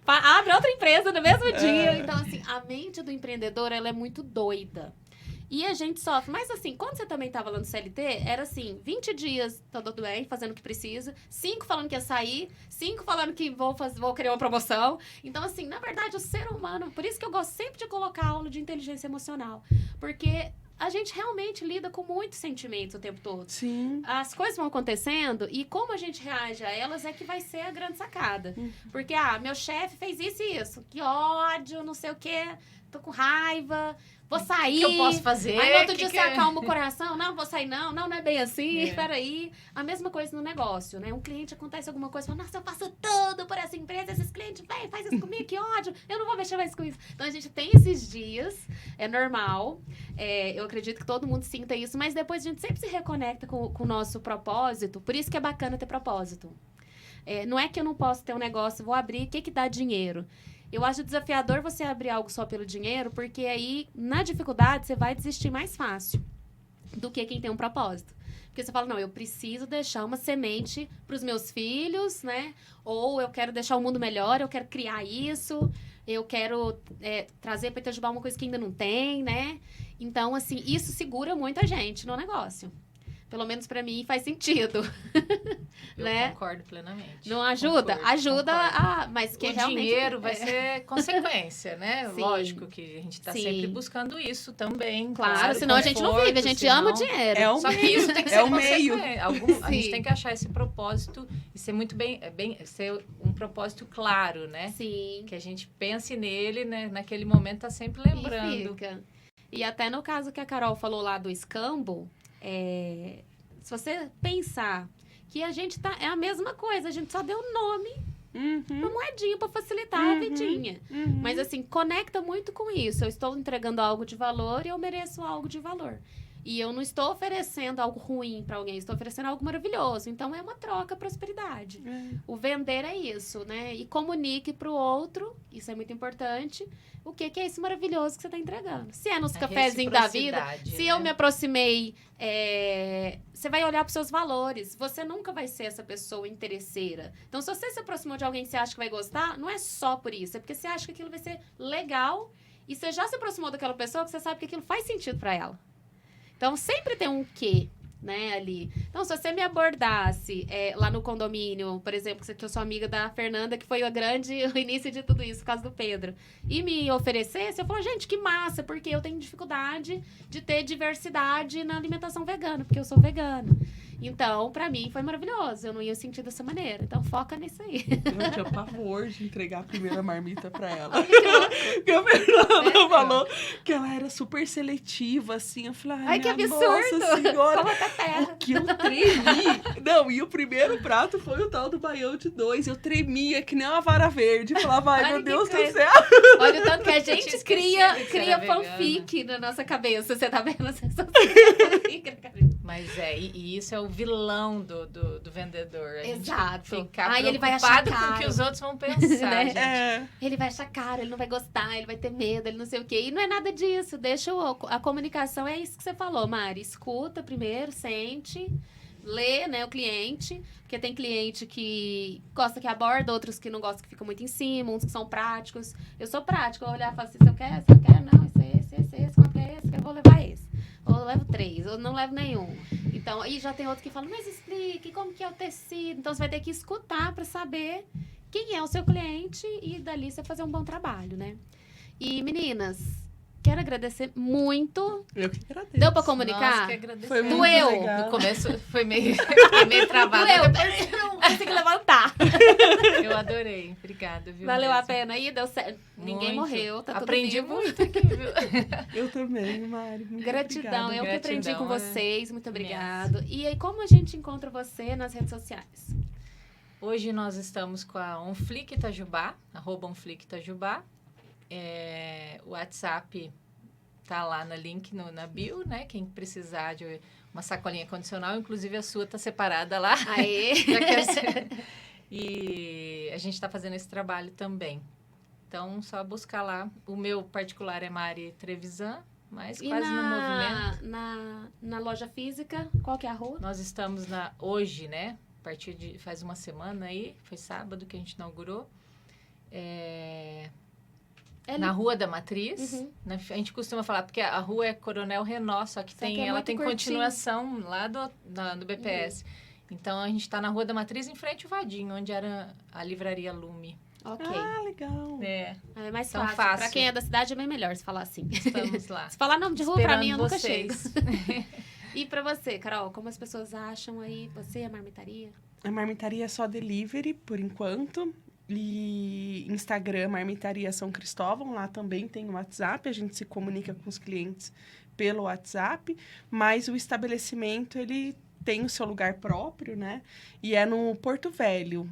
Abre outra empresa no mesmo dia. Então, assim, a mente do empreendedor, ela é muito doida. E a gente sofre. Mas assim, quando você também estava lá no CLT, era assim, 20 dias, tá tudo bem, fazendo o que precisa. 5 falando que ia sair. 5 falando que vou querer uma promoção. Então, assim, na verdade, o ser humano... Por isso que eu gosto sempre de colocar aula de inteligência emocional. Porque a gente realmente lida com muitos sentimentos o tempo todo. Sim. As coisas vão acontecendo e como a gente reage a elas é que vai ser a grande sacada. Porque, meu chefe fez isso e isso. Que ódio, não sei o quê. Tô com raiva... Vou sair. O que eu posso fazer? Aí no outro dia você acalma o coração. Não, vou sair não. Não é bem assim. É. Espera aí. A mesma coisa no negócio, né? Um cliente acontece alguma coisa, fala, nossa, eu faço tudo por essa empresa. Esses clientes, faz isso comigo, que ódio. Eu não vou mexer mais com isso. Então, a gente tem esses dias. É normal. Eu acredito que todo mundo sinta isso. Mas depois a gente sempre se reconecta com o nosso propósito. Por isso que é bacana ter propósito. Não é que eu não posso ter um negócio, vou abrir, o que dá dinheiro? Eu acho desafiador você abrir algo só pelo dinheiro, porque aí, na dificuldade, você vai desistir mais fácil do que quem tem um propósito. Porque você fala, não, eu preciso deixar uma semente para os meus filhos, né? Ou eu quero deixar o mundo melhor, eu quero criar isso, eu quero trazer para Itajubá uma coisa que ainda não tem, né? Então, assim, isso segura muita gente no negócio. Pelo menos para mim faz sentido. Eu né? concordo plenamente. Não ajuda? Concordo. Mas que o realmente... dinheiro vai ser consequência, né? Sim. Lógico que a gente está Sim. sempre buscando isso também. Claro, senão a gente não vive, a gente ama o dinheiro. É o Só que meio. isso tem que É ser o meio. consequência. A gente Sim. tem que achar esse propósito e ser muito ser um propósito claro, né? Sim. Que a gente pense nele, né? Naquele momento tá sempre lembrando. E fica. E até no caso que a Carol falou lá do escambo, se você pensar que a gente é a mesma coisa, a gente só deu nome, uma moedinha para facilitar a vidinha. Mas assim, conecta muito com isso. Eu estou entregando algo de valor e eu mereço algo de valor. E eu não estou oferecendo algo ruim para alguém, estou oferecendo algo maravilhoso. Então, é uma troca, prosperidade. O vender é isso, né? E comunique para o outro, isso é muito importante, o que é esse maravilhoso que você está entregando. Se é nos cafezinhos da vida, se eu me aproximei, você vai olhar para os seus valores. Você nunca vai ser essa pessoa interesseira. Então, se você se aproximou de alguém que você acha que vai gostar, não é só por isso, é porque você acha que aquilo vai ser legal e você já se aproximou daquela pessoa que você sabe que aquilo faz sentido para ela. Então, sempre tem um quê. né, ali. Então, se você me abordasse lá no condomínio, por exemplo, que eu sou amiga da Fernanda, que foi o início de tudo isso, por causa do Pedro, e me oferecesse, eu falo, gente, que massa, porque eu tenho dificuldade de ter diversidade na alimentação vegana, porque eu sou vegana. Então, pra mim, foi maravilhoso. Eu não ia sentir dessa maneira. Então, foca nisso aí. Eu tinha pavor de entregar a primeira marmita pra ela. Olha que louco. Porque a Fernanda falou que ela era super seletiva, assim. Eu falei, Ai, que minha absurdo. Nossa Senhora. Como até terra. O que eu tremi. Não, e o primeiro prato foi o tal do baião de 2. Eu tremia que nem uma vara verde. Falava, ai, Olha meu que Deus do coisa. céu. Olha o tanto que a tinha gente esquecido cria que você era fanfic na nossa cabeça. Você tá vendo? Você só fanfic na cabeça. Mas e isso é o vilão do vendedor. A gente Exato. ficar Aí ele vai achar preocupado com o caro. que os outros vão pensar, Né? gente. É. Ele vai achar caro, ele não vai gostar, ele vai ter medo, ele não sei o quê. E não é nada disso. Deixa a comunicação, é isso que você falou, Mari. Escuta primeiro, sente, lê, né, o cliente. Porque tem cliente que gosta que aborda, outros que não gostam que fica muito em cima, uns que são práticos. Eu sou prática, eu vou olhar e falo assim, você quer? Não, esse, quanto que é esse? Eu vou levar esse. Ou eu levo 3, ou não levo nenhum. Então, aí já tem outro que fala, mas explique como que é o tecido. Então, você vai ter que escutar para saber quem é o seu cliente e dali você fazer um bom trabalho, né? E, meninas, quero agradecer muito. Eu que agradeço. Deu pra Nossa, comunicar? que agradecer. Foi muito Doeu. legal. No começo foi meio travado. Doeu, Depois eu não consigo levantar. eu adorei. Obrigada, viu? Valeu a mesmo. pena aí, deu certo. Ninguém Muito. morreu, tá Aprendi tudo vivo. muito aqui, viu? Eu também, Mari. Muito Gratidão, obrigada. eu que aprendi com Gratidão, vocês, muito imensa. obrigado. E aí, como a gente encontra você nas redes sociais? Hoje nós estamos com a Onflic Itajubá, @Onflic Itajubá. O WhatsApp tá lá no link na bio, né? Quem precisar de uma sacolinha condicional, inclusive a sua tá separada lá. Aê! Já quer ser. E a gente está fazendo esse trabalho também. Então, só buscar lá. O meu particular é Mari Trevisan, mas E quase no movimento. na loja física, qual que é a rua? Nós estamos hoje, né? A partir de faz uma semana aí, foi sábado que a gente inaugurou. Na Rua da Matriz. Uhum. A gente costuma falar, porque a rua é Coronel Renó, só que Só que é ela muito tem curtinho. continuação lá do BPS. Então, a gente está na Rua da Matriz, em frente ao Vadinho, onde era a livraria Lume. Ok. Ah, legal. É, É mais Então, fácil. fácil. Pra quem é da cidade é bem melhor se falar assim. estamos lá. Se falar nome de rua, pra mim, eu nunca Esperando chego. vocês. E pra você, Carol, como as pessoas acham aí, você, a marmitaria? A marmitaria é só delivery, por enquanto. E Instagram, Marmitaria São Cristóvão. Lá também tem o WhatsApp. A gente se comunica com os clientes pelo WhatsApp. Mas o estabelecimento, ele tem o seu lugar próprio, né? E é no Porto Velho.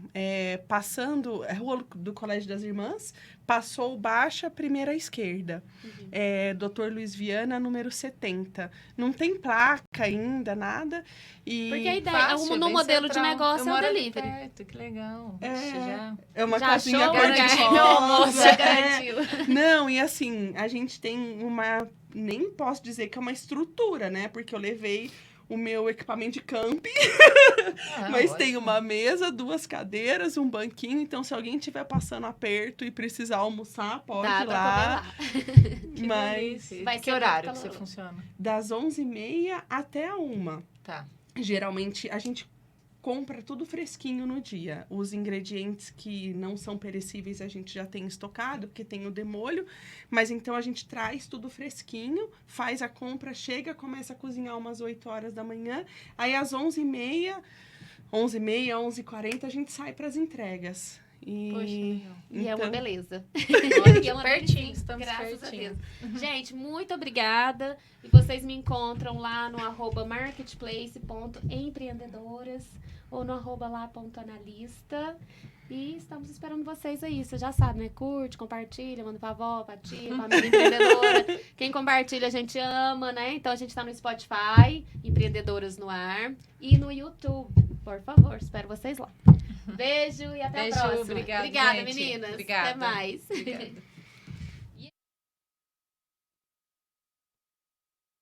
Passando a Rua do Colégio das Irmãs, passou Baixa, primeira à esquerda. Uhum. Dr. Luiz Viana, número 70. Não tem placa ainda, nada. E Porque a ideia, Fácil, no bem modelo de central. negócio Eu é o moro ali delivery. perto, que legal. É. Ixi, já... é uma Já casinha achou? Garanti cor-de-rosa. meu almoço. Já É. garantiu. Não, e assim, a gente tem uma... Nem posso dizer que é uma estrutura, né? Porque eu levei o meu equipamento de camping, mas tem ótimo. uma mesa, 2 cadeiras, um banquinho. Então, se alguém estiver passando aperto e precisar almoçar, pode Dá ir pra lá. comer lá. Que Mas delícia. vai Que ser horário muito que você caloroso. funciona? das 11h30 até a 1h. Tá. Geralmente, a gente compra tudo fresquinho no dia. Os ingredientes que não são perecíveis, a gente já tem estocado, porque tem o demolho. Mas, então, a gente traz tudo fresquinho, faz a compra, chega, começa a cozinhar umas 8 horas da manhã. Aí, às 11h30, 11h40, a gente sai para as entregas. E... Poxa, legal. E é uma Então, beleza. Ótimo, E é uma pertinho, delicinha, estamos graças pertinho. a Deus. Gente, muito obrigada. E vocês me encontram lá no @marketplace.empreendedoras ou no @lá.analista. E estamos esperando vocês aí. Você já sabe, né? Curte, compartilha, manda pra avó, pra tia, pra amiga empreendedora. Quem compartilha, a gente ama, né? Então, a gente tá no Spotify, Empreendedoras no Ar. E no YouTube. Por favor, espero vocês lá. Beijo e até Beijo, a próxima. obrigada, Obrigada, gente. meninas. Obrigada. Até mais. Obrigada.